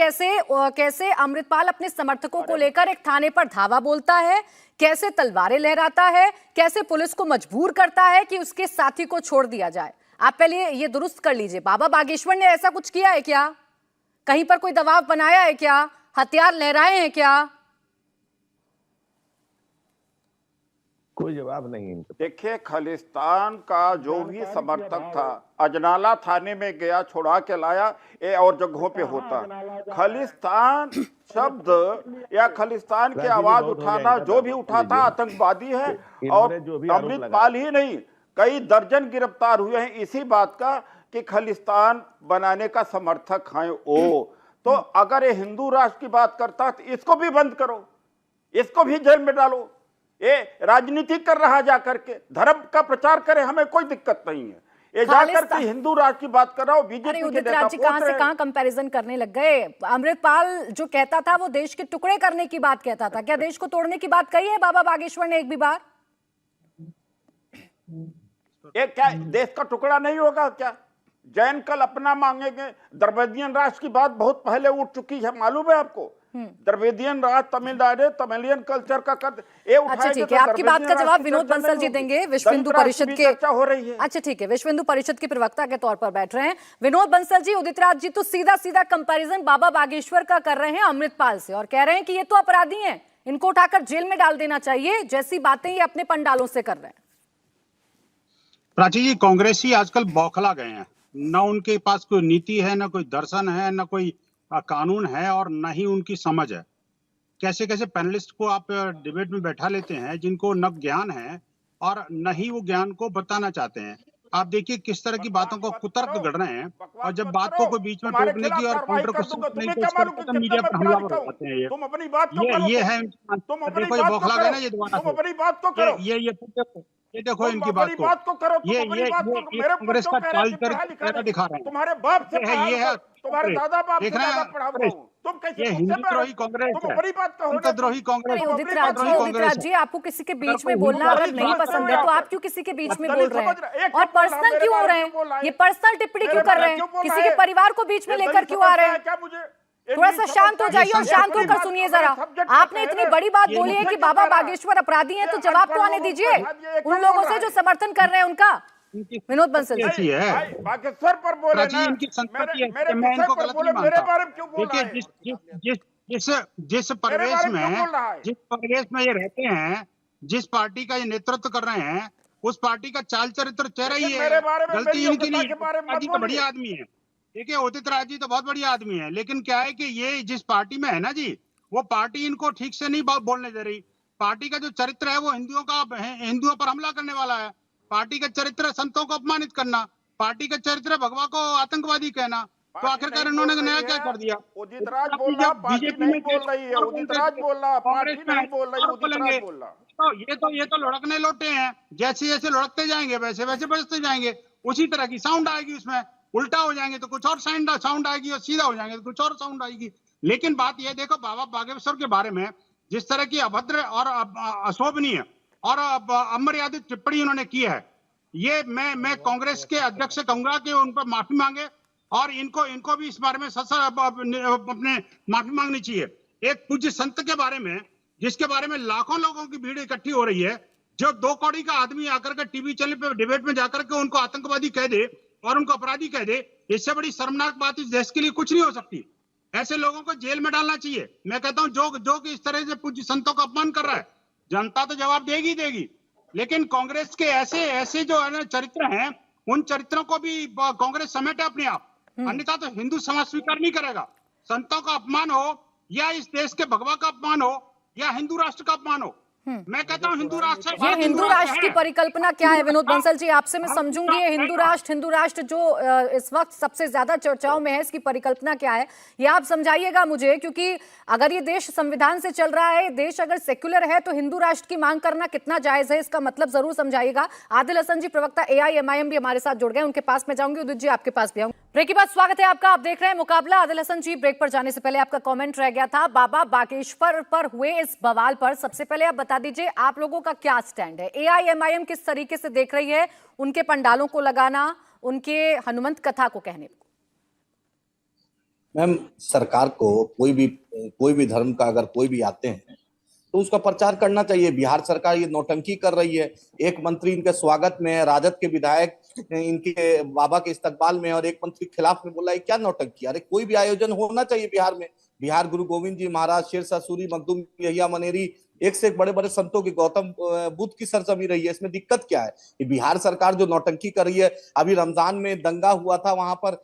कैसे अमृतपाल अपने समर्थकों को लेकर एक थाने पर धावा बोलता है, कैसे तलवारें लहराता है, कैसे पुलिस को मजबूर करता है कि उसके साथी को छोड़ दिया जाए। आप पहले ये दुरुस्त कर लीजिए, बाबा बागेश्वर ने ऐसा कुछ किया है क्या? कहीं पर कोई दबाव बनाया है क्या? हथियार लहराए हैं क्या? कोई जवाब नहीं। देखिए, खालिस्तान का जो भी समर्थक था अजनाला थाने में गया, छुड़ा के लाया, ये और जगहों पे होता। खालिस्तान शब्द या खालिस्तान की आवाज उठाना जो भी उठाता आतंकवादी है। और अमृतपाल ही नहीं, कई दर्जन गिरफ्तार हुए हैं इसी बात का कि खालिस्तान बनाने का समर्थक है वो। तो अगर ये हिंदू राष्ट्र की बात करता है तो इसको भी बंद करो, इसको भी जेल में डालो। ये राजनीति कर रहा जाकर के, धर्म का प्रचार करे, हमें कोई दिक्कत नहीं है। ये जाकर के हिंदू राष्ट्र की बात कर रहा हूँ। अरे बीजेपी के उदित नेता राज जी कहाँ बोल से रहे हैं। कहाँ कंपैरिजन करने लग गए। अमृतपाल जो कहता था वो देश के टुकड़े करने की बात कहता था, क्या देश को तोड़ने की बात कही है बाबा बागेश्वर ने एक भी बार? ये क्या देश का टुकड़ा नहीं होगा क्या? जैन कल अपना मांगेंगे। द्रविडियन राष्ट्र की बात बहुत पहले उठ चुकी है, मालूम है आपको? द्रविडियन राष्ट्र तमिलनाडु तमिलियन कल्चर का ये अच्छा ठीक है, आपकी बात का जवाब विनोद बंसल जी देंगे, विश्व हिंदू परिषद के। चर्चा हो रही है। अच्छा ठीक है, विश्व हिंदू परिषद के प्रवक्ता के तौर पर बैठ रहे हैं विनोद बंसल जी। उदित राज जी तो सीधा सीधा कंपैरिजन बाबा बागेश्वर का कर रहे हैं अमृतपाल से और कह रहे हैं कि ये तो अपराधी हैं, इनको उठाकर जेल में डाल देना चाहिए, जैसी बातें ये अपने पंडालों से कर रहे हैं। प्राची जी, कांग्रेसी आजकल बौखला गए हैं, न उनके पास कोई नीति है, न कोई दर्शन है, न कोई कानून है और न ही उनकी समझ है। कैसे कैसे पैनलिस्ट को आप डिबेट में बैठा लेते हैं जिनको न ज्ञान है और न ही वो ज्ञान को बताना चाहते हैं। आप देखिए किस तरह की बातों को कुतर्क गढ़ रहे हैं और जब बात को कोई बीच में टोकने की और काउंटर क्वेश्चन करने की कोशिश करते हैं तो मीडिया पर हमलावर हो जाते हैं। तुम अपनी बात को करो, ये है, तुम अपनी देखो ये बात को बौखला गए ना, करो, ये दोबारा तुम अपनी बात को करो। ये देखो तुम इनकी अपनी बात को करो, तुम ये अपनी बात को ये मेरे कांग्रेस ऊपर का क्यों कह रहे चाल हो कि पढ़ा लिखा चरित्र नहीं? दिखा रहे हैं। तुम्हारे बाप से पढ़ा ये है हूं, तुम्हारे दादा बाप से देख रहे हैं ज्यादा पढ़ा हुआ हूं। तुम कैसे ये मुझसे हिंदू पढ़- द्रोही कांग्रेस तुम है, अपनी बात कहो उनका ना। द्रोही कांग्रेस अरे है, उदित उनका राज द्रोही जी, कांग्रेस है। आपको किसी के बीच में कोई बोलना हिंदू अगर द्रोही नहीं समझ पसंद रहे है तो हैं आप क्यों किसी के बीच में नहीं बोल समझ रहे रहे, हैं एक और क्यों बोल रहा, पर्सनल मेरे क्यों हो बारे रहे में क्यों बोल रहा हैं? है? ये पर्सनल टिप्पणी मेरे क्यों कर बारे रहे में हैं? क्यों बोल किसी रहा के है? परिवार को बीच में ये लेकर दलित क्यों आ रहे समझता है हैं? क्या मुझे? थोड़ा सा शांत हो जाइए और शांत होकर सुनिए जरा। आपने इतनी बड़ी बात बोली है कि बाबा बागेश्वर अपराधी हैं, तो जवाब तो आने दीजिए उन लोगों से जो समर्थन कर रहे हैं उनका। विनोद बंसल जी, ऐसी है बागेश्वर पर बोले प्राची, ना, इनकी संस्कृति मेरे है, मैं विषय इनको पर गलत बोले, नहीं मेरे मानता। बारे में क्यों बोल रहा देखिए है? जिस मेरे परिवेश बारे में क्यों में बोल रहा है? जिस परिवेश में ये रहते हैं, जिस पार्टी का ये नेतृत्व कर रहे हैं, उस पार्टी का चाल चरित्र चेहरा ही लेकिन है। मेरे बारे में, गलती मेरी इनकी योग्यता नहीं के है। बारे में उदित राज मत जी तो बढ़िया बोलिए। आदमी है। देखिए उदित राज जी तो बहुत बढ़िया आदमी है, लेकिन क्या है कि ये जिस पार्टी में है ना जी, वो पार्टी इनको ठीक से नहीं बोलने दे रही। पार्टी का जो चरित्र है वो हिंदुओं पर हमला करने वाला है। पार्टी का चरित्र है संतों को अपमानित करना, पार्टी का चरित्र है भगवा को आतंकवादी कहना। तो आखिरकार इन्होंने नया क्या कर दिया? उदित राज बोल रहा, पार्टी नहीं बोल रही है। उदित राज बोल रहा, पार्टी नहीं बोल रही, उदित राज बोल रहा। तो ये तो लुढ़कने लौटे हैं, जैसे जैसे लुढ़कते जाएंगे वैसे वैसे बजते जाएंगे, उसी तरह की साउंड आएगी उसमें। उल्टा हो जाएंगे तो कुछ और साउंड आएगी और सीधा हो जाएंगे तो कुछ और साउंड आएगी। लेकिन बात यह देखो, बाबा बागेश्वर के बारे में जिस तरह की अभद्र और अशोभनीय और अमर्यादित टिप्पणी उन्होंने की है, ये मैं कांग्रेस के अध्यक्ष से कहूंगा कि उन पर माफी मांगे और इनको भी इस बारे में अपने माफी मांगनी चाहिए। एक पूज्य संत के बारे में, जिसके बारे में लाखों लोगों की भीड़ इकट्ठी हो रही है, जो 2 कौड़ी का आदमी आकर के टीवी चैनल पे डिबेट में जाकर के उनको आतंकवादी कह दे और उनको अपराधी कह दे, इससे बड़ी शर्मनाक बात इस देश के लिए कुछ नहीं हो सकती। ऐसे लोगों को जेल में डालना चाहिए। मैं कहता हूं जो कि इस तरह से पूज्य संतों का अपमान कर रहा है, जनता तो जवाब देगी। लेकिन कांग्रेस के ऐसे जो है ना चरित्र हैं, उन चरित्रों को भी कांग्रेस समेटे अपने आप, अन्यथा तो हिंदू समाज स्वीकार नहीं करेगा। संतों का अपमान हो या इस देश के भगवा का अपमान हो या हिंदू राष्ट्र का अपमान हो, मैं कहता हूं हिंदू राष्ट्र ये हिंदू राष्ट्र की परिकल्पना क्या है विनोद बंसल जी? आपसे मैं समझूंगी ये हिंदू राष्ट्र जो इस वक्त सबसे ज्यादा चर्चाओं में है, इसकी परिकल्पना क्या है ये आप समझाइएगा मुझे, क्योंकि अगर ये देश संविधान से चल रहा है, देश अगर सेक्युलर है, तो हिंदू राष्ट्र की मांग करना कितना जायज है, इसका मतलब जरूर समझाइएगा। आदिल हसन जी, प्रवक्ता AIMIM भी हमारे साथ जुड़ गए, उनके पास में जाऊंगी। उदित जी आपके पास भी आऊंगी। ब्रेक के बाद स्वागत है आपका, आप देख रहे हैं मुकाबला। आदिल हसन जी, ब्रेक पर जाने से पहले आपका कॉमेंट रह गया था बाबा बागेश्वर पर हुए इस बवाल पर। सबसे पहले आप बता दीजिए आप लोगों का क्या स्टैंड है? AIMIM किस तरीके से देख रही है उनके पंडालों को लगाना, उनके हनुमंत कथा को कहने को? मैम, सरकार को कोई भी धर्म का अगर कोई भी आते हैं तो उसका प्रचार करना चाहिए। बिहार सरकार ये नौटंकी कर रही है। एक मंत्री इनके स्वागत में है, राजद के विधायक इनके बाबा के इस्तकबाल में, और एक मंत्री खिलाफ में बोला है। क्या नौटंकी? अरे कोई भी आयोजन होना चाहिए बिहार में। बिहार गुरु गोविंद जी महाराज, शेरशाह सूरी, मखदूम यहिया मनेरी, एक से एक बड़े बड़े संतों की, गौतम बुद्ध की सरजमी रही है। इसमें दिक्कत क्या है? कि बिहार सरकार जो नौटंकी कर रही है, अभी रमजान में दंगा हुआ था, वहां पर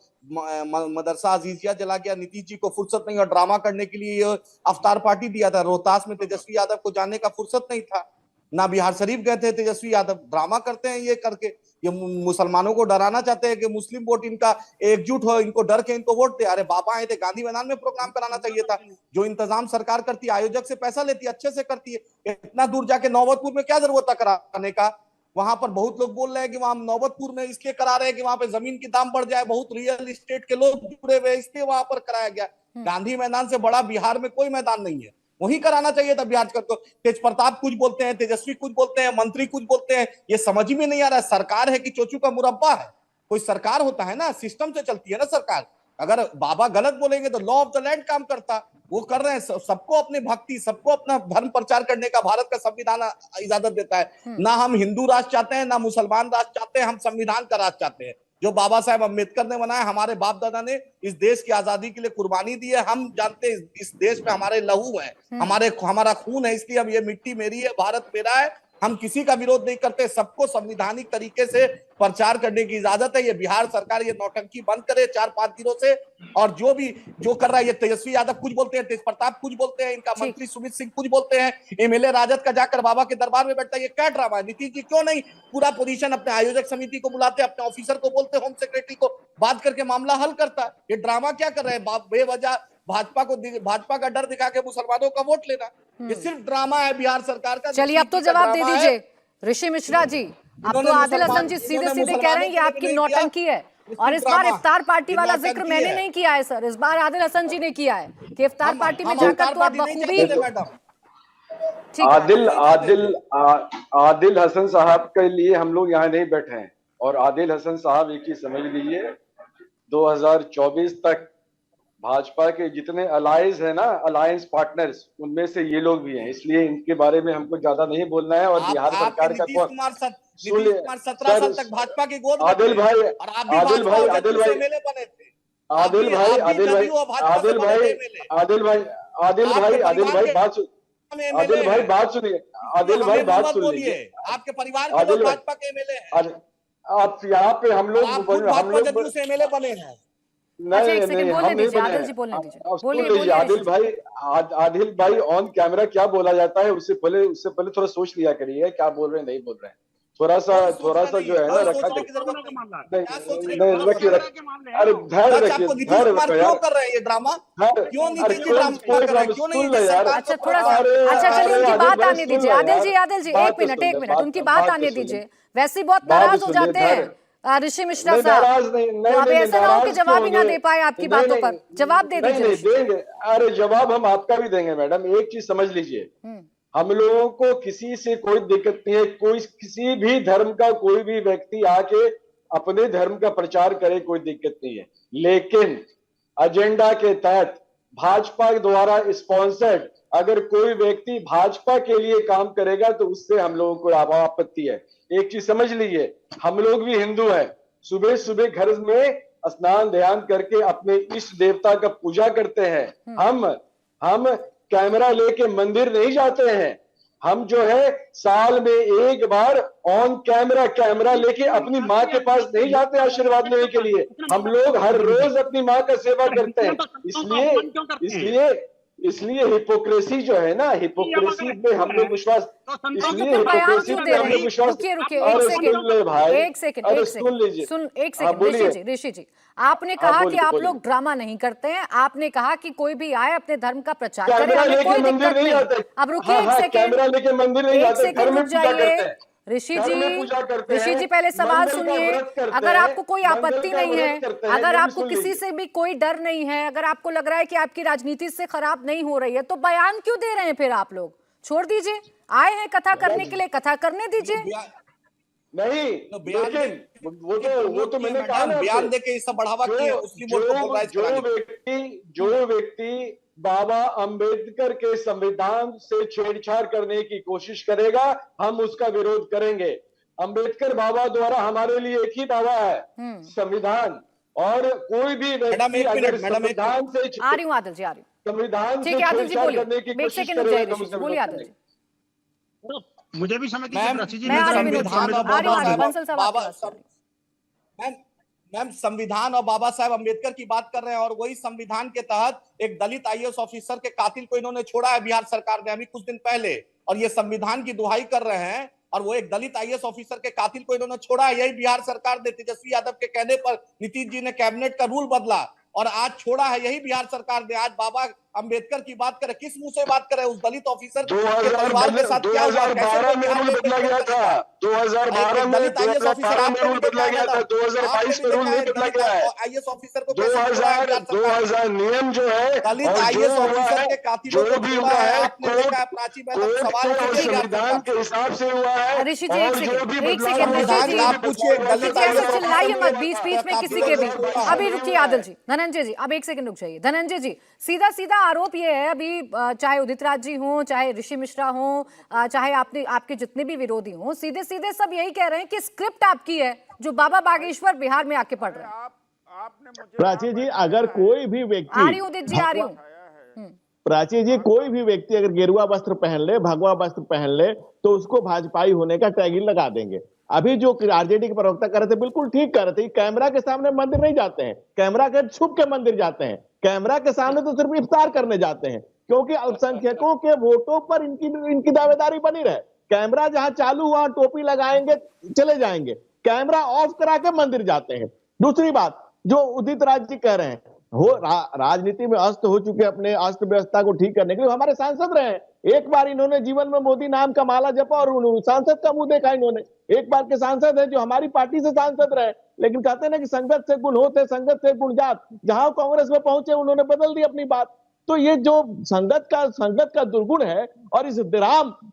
मदरसा अजीजिया जला गया। नीतीश जी को फुर्सत नहीं और ड्रामा करने के लिए अफ्तार पार्टी दिया था। रोहतास में तेजस्वी यादव को जाने का फुर्सत नहीं था, ना बिहार शरीफ गए थे तेजस्वी यादव। ड्रामा करते हैं ये करके, ये मुसलमानों को डराना चाहते हैं कि मुस्लिम वोट इनका एकजुट हो, इनको डर के इनको वोट दे। अरे बाबा आए थे, गांधी मैदान में प्रोग्राम कराना चाहिए था। जो इंतजाम सरकार करती है, आयोजक से पैसा लेती है, अच्छे से करती है। इतना दूर जाके नौबतपुर में क्या जरूरत था कराने का? वहां पर बहुत लोग बोल रहे हैं कि वहां हम नौबतपुर में इसलिए करा रहे हैं कि वहां पे जमीन की दाम बढ़ जाए, बहुत रियल एस्टेट के लोग जुड़े हुए इसलिए वहां पर कराया गया। गांधी मैदान से बड़ा बिहार में कोई मैदान नहीं है, वही कराना चाहिए था बिहार को। तेज प्रताप कुछ बोलते हैं, तेजस्वी कुछ बोलते हैं, मंत्री कुछ बोलते हैं, ये समझ में नहीं आ रहा है सरकार है कि चोचू का मुरब्बा है। कोई सरकार होता है ना, सिस्टम से चलती है ना सरकार। अगर बाबा गलत बोलेंगे तो लॉ ऑफ द लैंड काम करता, वो कर रहे हैं। सबको अपनी भक्ति, सबको अपना धर्म प्रचार करने का भारत का संविधान इजाजत देता है। ना हम हिंदू राष्ट्र चाहते हैं, ना मुसलमान राष्ट्र चाहते हैं, हम संविधान का राष्ट्र चाहते हैं जो बाबा साहेब अम्बेडकर ने बनाया। हमारे बाप दादा ने इस देश की आजादी के लिए कुर्बानी दी है। हम जानते हैं इस देश में हमारे लहू है, हमारा खून है, इसलिए अब ये मिट्टी मेरी है, भारत मेरा है। हम किसी का विरोध नहीं करते, सबको संविधानिक तरीके से प्रचार करने की इजाजत है। ये बिहार सरकार ये नौटंकी बंद करे 4-5 दिनों से। और जो कर रहा है, ये तेजस्वी यादव कुछ बोलते हैं, तेज प्रताप कुछ बोलते हैं, इनका मंत्री सुमित सिंह कुछ बोलते हैं, एमएलए राजद का जाकर बाबा के दरबार में बैठता है, ये क्या ड्रामा है? नीतीश जी क्यों नहीं पूरा पोजीशन अपने आयोजक समिति को बुलाते, अपने ऑफिसर को बोलते, होम सेक्रेटरी को बात करके मामला हल करता है? ये ड्रामा क्या कर रहे हैं? बेवजह भाजपा का डर दिखा के मुसलमानों का वोट लेना, ये सिर्फ ड्रामा है बिहार सरकार का। चलिए अब तो जवाब दे दीजिए ऋषि मिश्रा जी। अब तो आदिल हसन जी सीधे सीधे कह रहे हैं ये आपकी नौटंकी है। और इस बार इफ्तार पार्टी वाला जिक्र मैंने नहीं किया है सर, इस बार आदिल हसन जी ने किया है कि इफ्तार पार्टी में जाकर तो आप बखूबी आदिल हसन साहब के लिए हम लोग यहाँ नहीं बैठे हैं। और आदिल हसन साहब एक ही समझ लीजिए, 2024 तक भाजपा के जितने अलायंस है ना, अलायंस पार्टनर्स, उनमें से ये लोग भी हैं। इसलिए इनके बारे में हमको ज्यादा नहीं बोलना है। और बिहार सरकार का नीतीश कुमार 17 साल तक भाजपा की गोद में आदिल भाई बने थे। आदिल भाई बात सुनिए। आपके परिवार के लोग भाजपा के एमएलए हैं। आप यहाँ पे हम लोग जदयू से एमएलए बने हैं। नहीं हम नहीं बने। आदिल भाई ऑन कैमरा क्या बोला जाता है उससे पहले थोड़ा सोच लिया करिए, क्या बोल रहे हैं नहीं बोल रहे हैं। थोड़ा सा जो है ना रखा नहीं रखिए। अरे धैर्य रखिए, धैर्य रखो यार। कर रहे हैं ये ड्रामा क्यों? नीतीश जी ड्रामा कर रहे हैं क्यों नहीं यार? अच्छा थोड़ा सा, अच्छा चलिए उनकी बात आने दीजिए। आदिल जी एक मिनट उनकी बात आने दीजिए। वैसे बहुत नाराज हो जाते हैं ऋषि मिश्रा साहब, तो अब ऐसा ना हो कि जवाब ही ना दे पाए आपकी बातों पर। जवाब दे दीजिए। देंगे, अरे जवाब हम आपका भी देंगे मैडम। एक चीज समझ लीजिए, हम लोगों को किसी से कोई दिक्कत नहीं है। कोई किसी भी धर्म का कोई भी व्यक्ति आके अपने धर्म का प्रचार करे, कोई दिक्कत नहीं है। लेकिन एजेंडा के तहत भाजपा द्वारा स्पॉन्सर्ड अगर कोई व्यक्ति भाजपा के लिए काम करेगा तो उससे हम लोगों को आपत्ति है। एक चीज समझ लीजिए, हम लोग भी हिंदू हैं। सुबह सुबह घर में स्नान ध्यान करके अपने इष्ट देवता का पूजा करते हैं। हम कैमरा लेके मंदिर नहीं जाते हैं। हम जो है साल में एक बार ऑन कैमरा लेके अपनी माँ के पास नहीं जाते आशीर्वाद लेने के लिए। हम लोग हर रोज अपनी माँ का सेवा करते हैं। इसलिए हिपोक्रेसी जो है ना, हिपोक्रेसी में हम लोग विश्वास, इसलिए हिपोक्रेसी में हम लोग विश्वास। एक सेकंड ऋषि जी, आपने कहा कि आप लोग ड्रामा नहीं करते हैं। आपने कहा कि कोई भी आए अपने धर्म का प्रचार करे, हमें कोई दिक्कत नहीं। अब रुकिए एक सेकंड रुक जाइए ऋषि जी पहले सवाल सुनिए। अगर आपको कोई आपत्ति नहीं है, अगर आपको किसी से भी कोई डर नहीं है, अगर आपको लग रहा है कि आपकी राजनीति से खराब नहीं हो रही है, तो बयान क्यों दे रहे हैं फिर आप लोग? छोड़ दीजिए, आए हैं कथा करने के लिए, कथा करने दीजिए। नहीं लेकिन वो तो मैंने कहा ना, बयान देके इस बढ़ावा जो व्यक्ति बाबा अंबेडकर के संविधान से छेड़छाड़ करने की कोशिश करेगा, हम उसका विरोध करेंगे। अंबेडकर बाबा द्वारा हमारे लिए एक ही बाबा है, संविधान। और कोई भी व्यक्ति अगर संविधान से आ रही हूँ आदिल जी, आ रही हूँ। संविधान से छेड़छाड़ करने की कोशिश करेगा, बोलिए आदिल जी। मुझे भी समझ मैम संविधान और बाबा साहेब अम्बेडकर की बात कर रहे हैं। और वही संविधान के तहत एक दलित आईएएस ऑफिसर के कातिल को इन्होंने छोड़ा है बिहार सरकार ने अभी कुछ दिन पहले। और ये संविधान की दुहाई कर रहे हैं, और वो एक दलित आईएएस ऑफिसर के कातिल को इन्होंने छोड़ा है। यही बिहार सरकार ने तेजस्वी यादव के कहने पर नीतीश जी ने कैबिनेट का रूल बदला और आज छोड़ा है यही बिहार सरकार ने। आज बाबा अंबेडकर की बात करे, किस मुंह से बात करे? उस दलित ऑफिसर के परिवार के साथ क्या हुआ? कैसे 2012 में रूल बदला गया था, 2012 में दलित आईएएस ऑफिसर रूल बदला गया था, 2022 में रूल नहीं बदला गया है। आईएएस ऑफिसर को 2000 नियम जो है, दलित आईएएस ऑफिसर के कातिलों जो को भी हुआ हुआ है, है आपने देखा है प्राची में तक सवाल और संविधान के हिसाब से हुआ है। ऋषि जी, और जो भी बदलाव ऋषि जी, आप पूछिए, ऋषि जी, ऐसे चिल्लाइए मत बीच बीच में किसी के भी। अभी रुकिए आदिल जी, धनंजय जी, अब एक सेकंड रुक जाइए। धनंजय जी, सीधा सीधा आरोप ये है, अभी चाहे उदित राज जी हो, चाहे ऋषि मिश्रा हो, चाहे आपके जितने भी विरोधी हो, सीधे सीधे सब यही कह रहे हैं कि स्क्रिप्ट आपकी है जो बाबा बागेश्वर बिहार में आके पढ़ रहे हैं। आपने मुझे प्राची जी, अगर कोई भी आ व्यक्ति, रही हूँ उदित जी, आ रही हूँ। प्राची जी, कोई भी व्यक्ति अगर गेरुआ वस्त्र पहन ले, भगवा वस्त्र पहन ले, तो उसको भाजपाई होने का टैग लगा देंगे। अभी जो आरजेडी के प्रवक्ता कर रहे थे, बिल्कुल ठीक कर रहे थे। कैमरा के सामने मंदिर नहीं जाते हैं, कैमरा के छुप के मंदिर जाते हैं। कैमरा के सामने तो सिर्फ इफ्तार करने जाते हैं, क्योंकि अल्पसंख्यकों के वोटों पर इनकी दावेदारी बनी रहे। कैमरा जहां चालू वहां टोपी लगाएंगे, चले जाएंगे। कैमरा ऑफ करा के मंदिर जाते हैं। दूसरी बात, जो उदित राज जी कह रहे हैं, राजनीति में अस्त हो चुके अपने अस्त व्यवस्था को ठीक करने के लिए हमारे सांसद रहे हैं। एक बार इन्होंने जीवन में मोदी नाम का माला जपा और सांसद का मुंह देखा इन्होंने। एक बार के सांसद है जो हमारी पार्टी से सांसद रहे, लेकिन कहते हैं ना कि संगत से गुण होते, संगत से गुण जात। जहां कांग्रेस में पहुंचे उन्होंने बदल दी अपनी बात। तो ये जो संगत का दुर्गुण है, और इस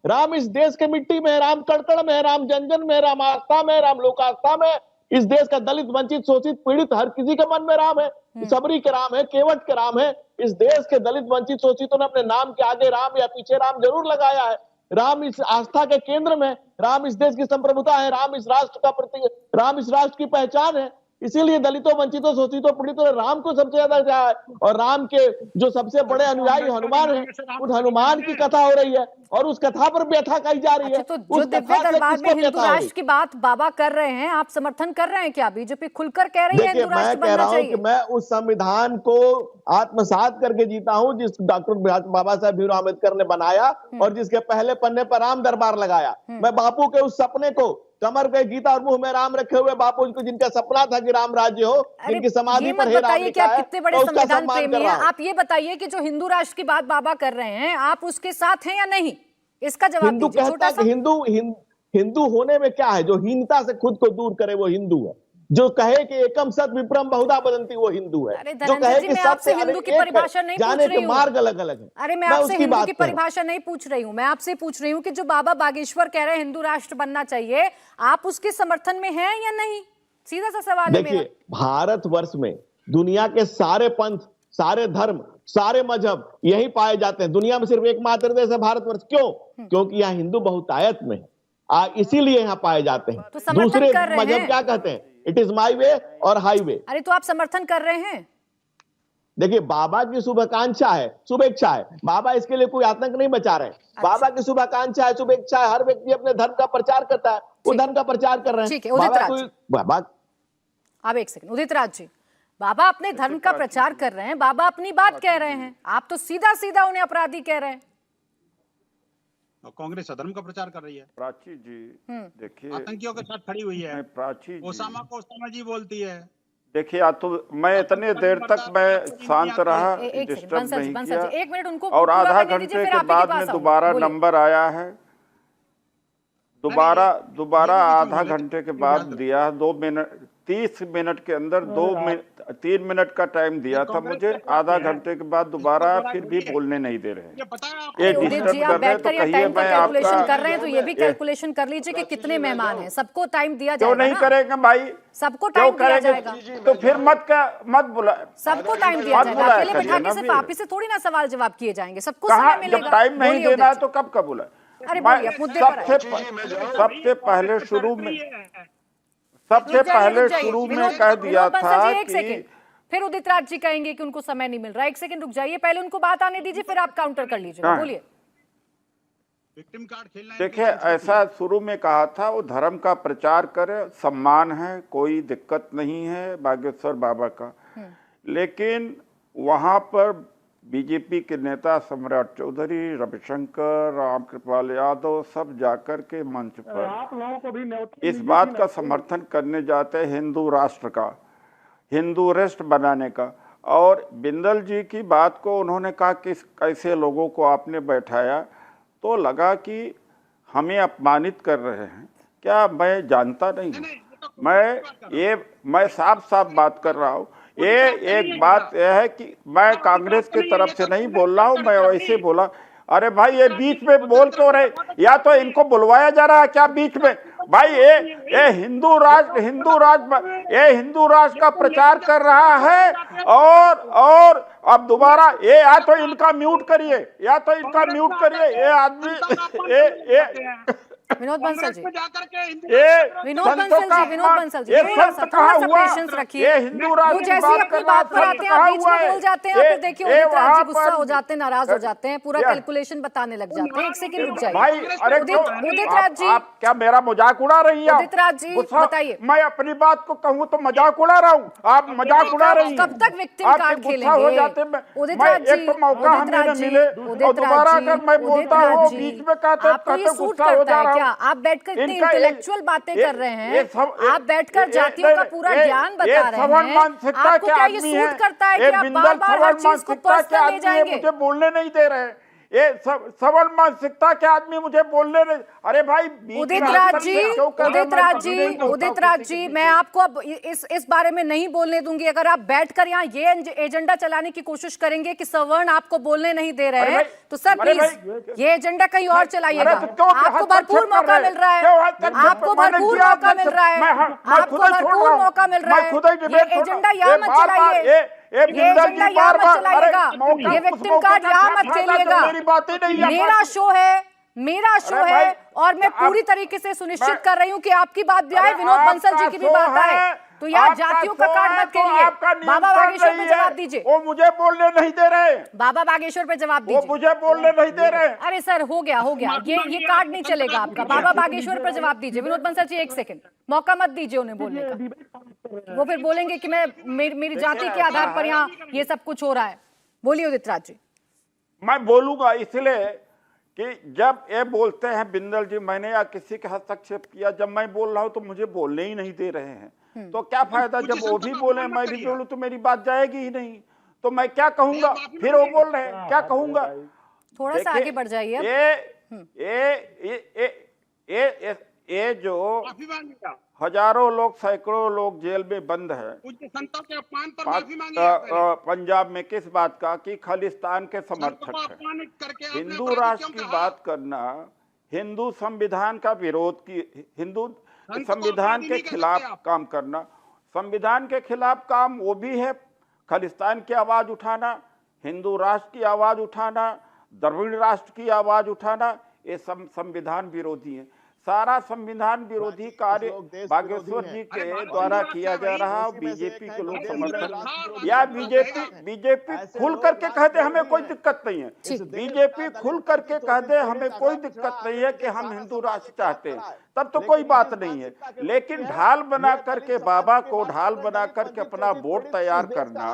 राम इस देश के मिट्टी में है, राम कड़कड़ में है, राम जन जन में है, राम आस्था में, राम लोक आस्था में। इस देश का दलित, वंचित, शोषित, पीड़ित हर किसी के मन में राम है। सबरी के राम है, केवट के राम है। इस देश के दलित, वंचित, शोषितों ने अपने नाम के आगे राम या पीछे राम जरूर लगाया है। राम इस आस्था के केंद्र में, राम इस देश की संप्रभुता है, राम इस राष्ट्र का प्रतीक, राम इस राष्ट्र की पहचान है। इसीलिए दलितों, वंचितों, शोषितों, पीड़ितों ने राम को सबसे ज्यादा चाहा है। और राम के जो सबसे बड़े अनुयायी हनुमान है, उस हनुमान की कथा हो रही है और उस कथा पर व्यथा कही जा रही है। अच्छा, तो जो दिव्य दरबार में हिंदू राष्ट्र की बात बाबा कर रहे हैं, आप समर्थन कर रहे हैं क्या? बीजेपी खुलकर कह रही है हिंदू राष्ट्र बनना चाहिए। कि मैं उस संविधान को आत्मसात करके जीता हूं जिस डॉक्टर बाबा साहब भीमराव अम्बेडकर ने बनाया और जिसके पहले पन्ने पर राम दरबार लगाया। मैं बापू के उस सपने को, कमर पे गीता और मुंह में राम रखे हुए बापू को, जिनका सपना था कि राम राज्य हो, जिनकी समाधि पर हे राम लिखा है, कितने बड़े संविधान प्रेमी हैं आप, ये बताइए कि जो हिंदू राष्ट्र की बात बाबा कर रहे हैं, आप उसके साथ हैं या नहीं? इसका जवाब हिंदू दीजिए। कहता है कि हिंदू होने में क्या है? जो हीनता से खुद को दूर करे वो हिंदू है। जो कहे कि एकम सत विप्रम बहुधा बदंती वो हिंदू है। जो कहे कि आपसे हिंदू की परिभाषा नहीं पूछ रही हूं। मार्ग अलग अलग है। अरे मैं आपसे हिंदू की परिभाषा नहीं पूछ रही हूं, मैं आपसे पूछ रही हूं कि जो बाबा बागेश्वर कह रहे हैं हिंदू राष्ट्र बनना चाहिए, आप उसके समर्थन में हैं या नहीं? सीधा सा सवाल है मेरा। देखिए, भारतवर्ष में दुनिया के सारे पंथ, सारे धर्म, सारे मजहब यही पाए जाते हैं। दुनिया में सिर्फ एकमात्र देश है भारतवर्ष। क्यों? क्योंकि यहाँ हिंदू बहुतायत में है, इसीलिए यहाँ पाए जाते हैं। तो दूसरे मजहब क्या कहते हैं? इट इज माई वे और हाईवे। अरे तो आप समर्थन कर रहे हैं? देखिए, बाबा की शुभाकांक्षा है, शुभेच्छा है। बाबा इसके लिए कोई आतंक नहीं मचा रहे हैं। अच्छा। बाबा की शुभाकांक्षा है, शुभेच्छा है। हर व्यक्ति अपने धर्म का प्रचार करता है, वो धर्म का प्रचार कर रहे हैं। ठीक है, अब एक सेकंड उदित राज जी, बाबा अपने धर्म का प्रचार कर रहे हैं, बाबा अपनी बात कह रहे हैं, आप तो सीधा सीधा उन्हें अपराधी कह रहे हैं। कांग्रेस अधर्म का प्रचार कर रही है। प्राची जी देखिए, आतंकियों के साथ खड़ी हुई है। प्राची जी, ओसामा को ओसामा जी बोलती है। देखिए, या तो मैं इतने देर तक मैं शांत रहा, डिस्टर्ब नहीं किया, एक मिनट उनको और आधा घंटे के बाद में दोबारा नंबर आया है, दोबारा आधा घंटे के बाद दिया। 2 मिनट 30 मिनट के अंदर 3 मिनट का टाइम दिया था मुझे, आधा घंटे के बाद दोबारा फिर भी बोलने नहीं दे रहे हैं। ये डिस्टर्ब कर रहे हैं, तो कहिए मैं आपका कर रहे हैं, तो ये भी कैलकुलेशन कर लीजिए कि कितने मेहमान हैं, सबको टाइम दिया जाएगा। क्यों नहीं करेंगे भाई? सबको टाइम दिया जाएगा तो फिर मत बुला, सबको टाइम दिया जाएगा। अकेले बैठा के सिर्फ आप ही से थोड़ी ना सवाल जवाब किए जाएंगे, सबको समय मिलेगा। टाइम नहीं देना है तो कब बुला? अरे मुद्दे पर सबसे पहले शुरू में कह दिया था कि फिर उदित राज जी कहेंगे कि उनको समय नहीं मिल रहा। एक सेकंड रुक जाइए, पहले उनको बात आने दीजिए, फिर आप काउंटर कर लीजिए। बोलिए। विक्टिम कार्ड खेलना है। देखिए, ऐसा शुरू में कहा था, वो धर्म का प्रचार करे, सम्मान है, कोई दिक्कत नहीं है बागेश्वर बाबा का। लेकिन वहां पर बीजेपी के नेता सम्राट चौधरी, रविशंकर, रामकृपाल यादव सब जाकर के मंच पर आप लोगों को भी इस बात का समर्थन करने जाते हैं हिंदू राष्ट्र का, हिंदू राष्ट्र बनाने का। और बिंदल जी की बात को उन्होंने कहा कि कैसे लोगों को आपने बैठाया, तो लगा कि हमें अपमानित कर रहे हैं क्या। मैं जानता नहीं हूँ, मैं साफ साफ बात कर रहा हूँ। ये एक बात यह है कि मैं कांग्रेस की तरफ से नहीं बोल रहा हूँ, मैं वैसे बोला। अरे भाई ये बीच में बोल क्यों रहे, या तो इनको बुलवाया जा रहा है क्या बीच में? भाई ये हिंदू राष्ट्र का प्रचार कर रहा है, और अब दोबारा ये या तो इनका म्यूट करिए, ये आदमी विनोद बंसल जी, विनोद बंसल जी थोड़ा सा पेशेंस रखिए। वो जैसे ही अपनी बात पर आते हैं आप बीच में बोल जाते हैं, फिर देखिए उदित राज जी गुस्सा हो जाते हैं, नाराज हो जाते हैं, पूरा कैलकुलेशन बताने लग जाते हैं। एक सेकंड रुक जाइए भाई। अरे उदित राज जी, आप क्या मेरा मजाक उड़ा रही है? उदित राज जी बताइए। मैं अपनी बात को कहूँ तो मजाक उड़ा रहा हूँ, आप मजाक उड़ा रही हैं। कब तक विक्टिम कार्ड खेलेंगे? उदित राज जी, एक तो मौका हमें न मिले और दोबारा अगर मैं बोलता हूँ बीच में कहते गुस्सा हो जा रहा। क्या आप बैठकर इतनी इंटेलेक्चुअल बातें कर रहे हैं? आप बैठकर जातियों का पूरा ज्ञान बता रहे हैं, आपको क्या ये सूट करता है कि आप बार-बार हर चीज को पर्सनल ले जाएंगे? मुझे बोलने नहीं दे रहे, ये सवर्ण मानसिकता के आदमी मुझे बोलने नहीं। अरे भाई उदित राज जी, मैं आपको अब इस बारे में नहीं बोलने दूंगी। अगर आप बैठकर यहाँ ये एजेंडा चलाने की कोशिश करेंगे कि सवर्ण आपको बोलने नहीं दे रहे हैं, तो सर प्लीज ये एजेंडा कहीं और चलाइएगा। आपको भरपूर मौका मिल रहा है, आपको भरपूर मौका मिल रहा है, आपको भरपूर मौका मिल रहा है। ये एजेंडा यहाँ मत चलाइए, ये एजेंडा यहाँ मत चलाइएगा, ये विक्टिम कार्ड यहाँ मत खेलिएगा। मेरा शो है और मैं पूरी तरीके से सुनिश्चित कर रही हूँ कि आपकी बात भी आए, विनोद बंसल जी की भी बात आए। तो यार जातियों का कार्ड मत खेलिए। बाबा बागेश्वर पे जवाब दीजिए। वो मुझे बोलने नहीं दे रहे। बाबा बागेश्वर पे जवाब दीजिए। वो मुझे बोलने नहीं दे रहे। अरे सर हो गया ये कार्ड नहीं चलेगा आपका। बाबा बागेश्वर पर जवाब दीजिए। विनोद बंसल जी एक सेकंड मौका मत दीजिए उन्हें बोलने का। वो फिर बोलेंगे कि मैं मेरी जाति के आधार पर यहाँ ये सब कुछ हो रहा है। बोलिए उदित राज जी। मैं बोलूंगा इसलिए कि जब ये बोलते हैं बिंदल जी मैंने या किसी का हस्तक्षेप किया, जब मैं बोल रहा हूं तो मुझे बोलने ही नहीं दे रहे हैं, तो क्या फायदा? जब वो भी बोले मैं भी बोलूं तो मेरी बात जाएगी ही नहीं, तो मैं क्या कहूंगा? फिर वो बोल रहे हैं क्या कहूंगा? थोड़ा सा आगे बढ़ जाइए। ये जो हजारों लोग सैकड़ों लोग जेल में बंद है पंजाब में, किस बात का? कि खालिस्तान के समर्थक है। हिंदू राष्ट्र की बात करना, हिंदू संविधान का विरोध की, हिंदू संविधान के खिलाफ काम करना, संविधान के खिलाफ काम वो भी है। खालिस्तान की आवाज उठाना, हिंदू राष्ट्र की आवाज उठाना, द्रविड़ राष्ट्र की आवाज उठाना, ये संविधान विरोधी है। सारा संविधान विरोधी कार्य बागेश्वर जी के द्वारा किया जा रहा है। बीजेपी के लोग समर्थन, या बीजेपी खुल करके कह दे हमें कोई दिक्कत नहीं है, बीजेपी खुल करके कह दे हमें कोई दिक्कत नहीं है कि हम हिंदू राष्ट्र चाहते हैं, तब तो कोई बात नहीं है। लेकिन ढाल बना करके, बाबा को ढाल बना करके अपना वोट तैयार करना,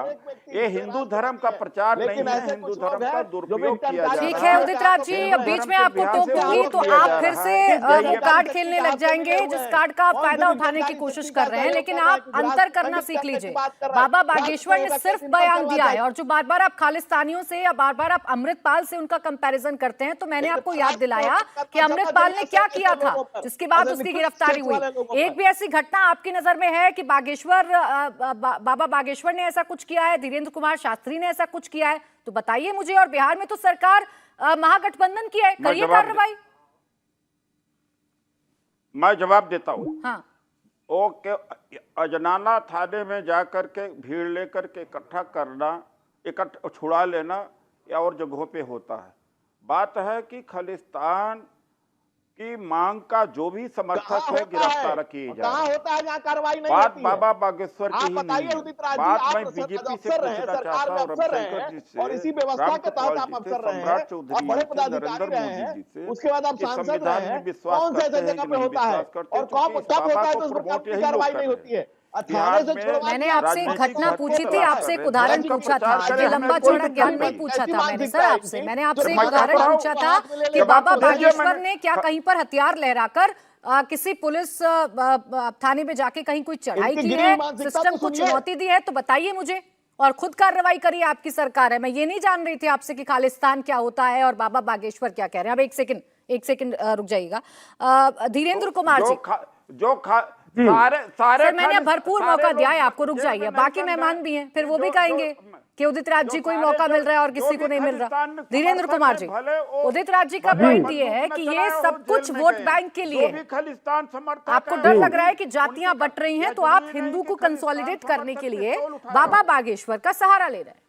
ये हिंदू धर्म का प्रचार नहीं है, हिंदू धर्म का दुरुपयोग किया जा रहा है। ठीक है उदित राज जी, अब बीच में आपको टोक दूंगी तो आप फिर से कार्ड खेलने लग जाएंगे, जिस कार्ड का आप फायदा उठाने की कोशिश कर रहे हैं। लेकिन आप अंतर करना सीख लीजिए। बाबा बागेश्वर ने सिर्फ बयान दिया है, और जो बार बार आप खालिस्तानियों से या बार बार आप अमृतपाल से उनका कंपैरिजन करते हैं, तो मैंने आपको याद दिलाया कि अमृतपाल ने क्या किया था जिसके बाद उसकी गिरफ्तारी हुई। एक भी ऐसी घटना आपकी नजर में है कि बाबा बागेश्वर ने ऐसा कुछ किया है, धीरेन्द्र कुमार शास्त्री ने ऐसा कुछ किया है? तो बताइए मुझे। और बिहार में तो सरकार महागठबंधन की है, करिए कार्रवाई। मैं जवाब देता हूँ। हाँ। ओके, अजनाला थाने में जाकर के भीड़ लेकर के इकट्ठा करना, छुड़ा लेना या और जगहों पे होता है। बात है कि खालिस्तान की मांग का जो भी समर्थक है गिरफ्तार किए जाए। होता है जहाँ कार्रवाई नहीं बात होती है। बाबा बागेश्वर की ही नहीं है, बात मैं बीजेपी से पूछना चाहता हूँ, रविशंकर जी से, और इसी व्यवस्था के तहत आप अफसर रहे हैं, सम्राट चौधरी और बड़े जी से, पदाधिकारी नरेंद्र रहे मोदी जी से, हैं, उसके बाद आप सांसद रहे संविधान हैं, में विश्वास कौन से ऐसे करते हैं जगह कि पे नहीं होता है विश्वास करते, और कब होता है तो उस पर कार्रवाई नहीं होती है। मैंने आपसे एक घटना पूछी थी, आपसे एक उदाहरण पूछा था, ये लंबा चौड़ा ज्ञान नहीं पूछा था मैंने सर आपसे। मैंने आपसे एक उदाहरण पूछा था कि बाबा बागेश्वर ने क्या कहीं पर हथियार लहराकर किसी पुलिस थाने में जाके कहीं कोई चढ़ाई की है, सिस्टम को चुनौती दी है? तो बताइए मुझे। और खुद कार्रवाई करी आपकी सरकार है। मैं ये नहीं जान रही थी आपसे कि खालिस्तान क्या होता है और बाबा बागेश्वर क्या कह रहे हैं। अब एक सेकंड रुक जाइएगा। धीरेन्द्र कुमार जी, सारे सर मैंने भरपूर मौका दिया है आपको, रुक जाइए। बाकी मेहमान भी हैं, फिर वो भी कहेंगे कि उदित राज जी को ही मौका मिल रहा है और किसी को नहीं मिल रहा। धीरेन्द्र कुमार जी, उदित राज जी का पॉइंट ये है कि ये सब कुछ वोट बैंक के लिए है। आपको डर लग रहा है कि जातियां बट रही हैं, तो आप हिंदू को कंसोलिडेट करने के लिए बाबा बागेश्वर का सहारा ले रहे हैं।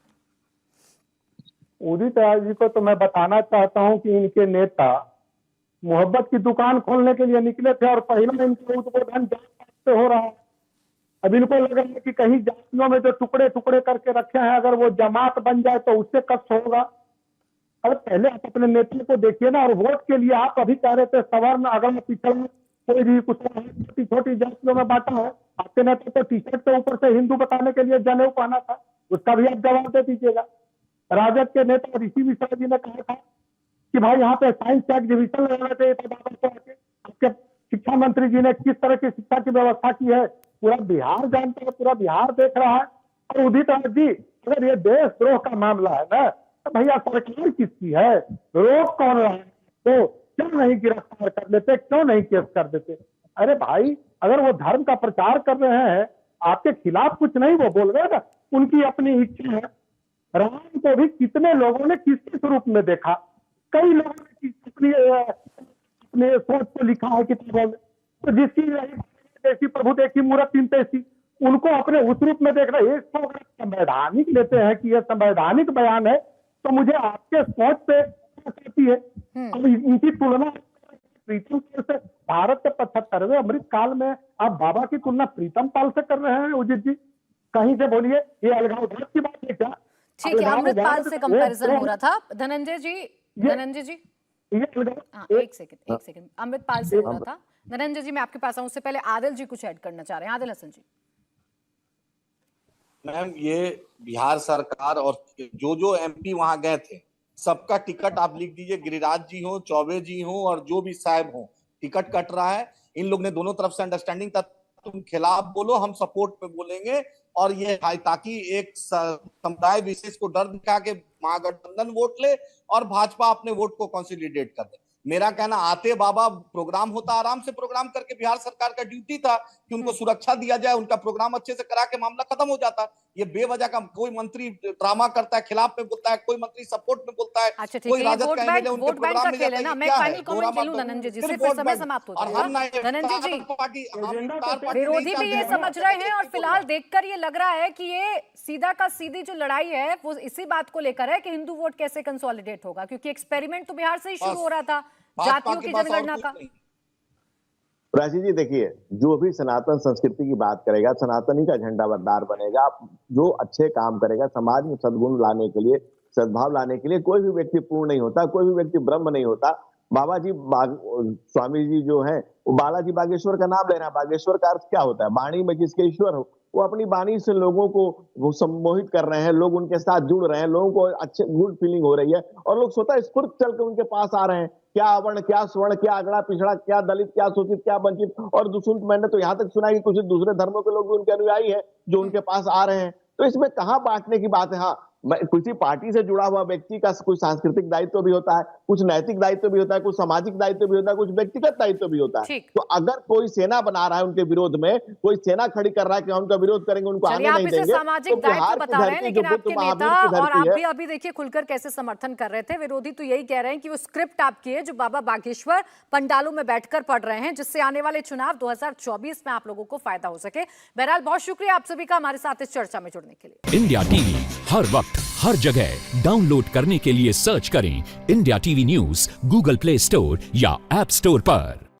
उदित राज जी को तो मैं बताना चाहता हूं कि इनके नेता मोहब्बत की दुकान खोलने के लिए निकले थे और पहला इनका उद्बोधन से हो रहा है। अब इनको लग रहा है कि कहीं जातियों में जो टुकड़े टुकड़े करके रखे हैं, अगर वो जमात बन जाए तो उससे कष्ट होगा। अरे पहले आप अपने नेता को देखिए ना। और वोट के लिए आप अभी कह रहे थे सवर्ण अगला पिछड़ा कोई भी कुछ छोटी छोटी जातियों में बांटा है। आपके नेता तो टी शर्ट के ऊपर से हिंदू बताने के लिए जनेऊ पहना था, उसका भी आप जवाब दे दीजिएगा। राजद के नेता ऋषि मिश्रा जी ने कहा था कि भाई यहाँ पे साइंस का एग्जीबिशन लगाना चाहिए था बाबा को आके। आपके शिक्षा मंत्री जी ने किस तरह की शिक्षा की व्यवस्था की है पूरा बिहार जानता है, पूरा बिहार देख रहा है। और उदित राज जी, अगर ये देशद्रोह का मामला है ना, तो भैया सरकार किसकी है, रोक कौन रहा है? तो क्यों नहीं गिरफ्तार कर लेते, क्यों नहीं केस कर देते? अरे भाई, अगर वो धर्म का प्रचार कर रहे हैं, आपके खिलाफ कुछ नहीं वो बोल रहे ना, उनकी अपनी इच्छा है। राम को भी कितने लोगों ने किस किस रूप में देखा, कई लोगों ने अपने सोच को लिखा है किताबों में। तो जिसकी जैसी प्रभु देखी मूरत तीन तैसी, उनको अपने उस रूप में देखना। इसको अगर संवैधानिक लेते हैं कि यह संवैधानिक बयान है, तो मुझे आपके सोच पे कहती है। अब इनकी तुलना प्रीतम पाल से, भारत के 75वें अमृत काल में आप बाबा की तुलना प्रीतम पाल से कर रहे हैं उदित जी? कहीं से बोलिए, ये अलगाववाद की बात है क्या? ठीक है, अमृतपाल से कंपैरिजन हो रहा था। धनंजय जी एक सेकंड अमृतपाल से हो रहा था। धनंजय जी मैं आपके पास आऊं, उससे पहले आदिल जी कुछ ऐड करना चाह रहे हैं। आदिल हसन जी। मैम, ये बिहार सरकार और जो एमपी वहां गए थे, सबका टिकट आप लिख दीजिए, गिरिराज जी हो, चौबे जी हो और जो भी साहब हो, टिकट कट रहा है। इन लोग ने दोनों तरफ से अंडरस्टैंडिंग था, तुम खिलाफ बोलो, हम सपोर्ट पे बोलेंगे। और ये ताकि एक समुदाय विशेष को डर दिखा के महागठबंधन वोट ले और भाजपा अपने वोट को कंसोलिडेट कर दे। मेरा कहना, आते बाबा प्रोग्राम होता, आराम से प्रोग्राम करके बिहार सरकार का ड्यूटी था कि उनको सुरक्षा दिया जाए, उनका प्रोग्राम अच्छे से करा के मामला खत्म हो जाता। ये बेवजह का कोई मंत्री ड्रामा करता है, खिलाफ में बोलता है, कोई मंत्री सपोर्ट में बोलता है। अच्छा ठीक है, वोट बैंक का खेल है ना। मैं फाइनल कमेंट ले लूं धनंजय जी से, फिर समय समाप्त हो जाएगा। धनंजय जी, विरोधी भी ये समझ रहे हैं और फिलहाल देखकर ये लग रहा है कि ये सीधा का सीधी जो लड़ाई है वो इसी बात को लेकर है कि हिंदू वोट कैसे कंसोलिडेट होगा, क्योंकि एक्सपेरिमेंट तो बिहार से ही शुरू हो रहा था जातियों की जनगणना का। प्राची जी देखिए, जो भी सनातन संस्कृति की बात करेगा, सनातनी का झंडा बरदार बनेगा, जो अच्छे काम करेगा, समाज में सद्गुण लाने के लिए, सद्भाव लाने के लिए कोई भी व्यक्ति पूर्ण नहीं होता, कोई भी व्यक्ति ब्रह्म नहीं होता। बाबा जी स्वामी जी जो है वो बालाजी बागेश्वर का नाम ले रहे हैं। बागेश्वर का अर्थ क्या होता है? वाणी में जिसके ईश्वर हो। वो अपनी वाणी से लोगों को वो सम्मोहित कर रहे हैं, लोग उनके साथ जुड़ रहे हैं, लोगों को अच्छे गुड फीलिंग हो रही है और लोग स्वतः स्फूर्त चल के उनके पास आ रहे हैं। क्या अवर्ण, क्या स्वर्ण, क्या अगड़ा पिछड़ा, क्या दलित, क्या शोषित, क्या वंचित। और मैंने तो यहाँ तक सुना है कि कुछ दूसरे धर्मों के लोग भी उनके अनुयायी हैं जो उनके पास आ रहे हैं। तो इसमें कहाँ बांटने की बात है? हाँ, किसी पार्टी से जुड़ा हुआ व्यक्ति का कुछ सांस्कृतिक दायित्व भी होता है, कुछ नैतिक दायित्व भी होता है, कुछ सामाजिक दायित्व भी होता है, कुछ व्यक्तिगत दायित्व भी होता है। तो अगर कोई सेना बना रहा है उनके विरोध में, कोई सेना खड़ी कर रहा है कि हम उनका विरोध करेंगे, उनको आने नहीं देंगे, सामाजिक दायित्व बता रहे हैं, लेकिन आपके नेता और आप भी अभी देखिए खुलकर कैसे समर्थन कर रहे थे। विरोधी तो यही कह रहे हैं कि वो स्क्रिप्ट आपकी है जो बाबा बागेश्वर पंडालों में बैठकर पढ़ रहे हैं, जिससे आने वाले चुनाव 2024 में आप लोगों को फायदा हो सके। बहरहाल बहुत शुक्रिया आप सभी का हमारे साथ इस चर्चा में जुड़ने के लिए। इंडिया टीवी हर वक्त हर जगह डाउनलोड करने के लिए सर्च करें India TV news Google play store या ऐप स्टोर पर।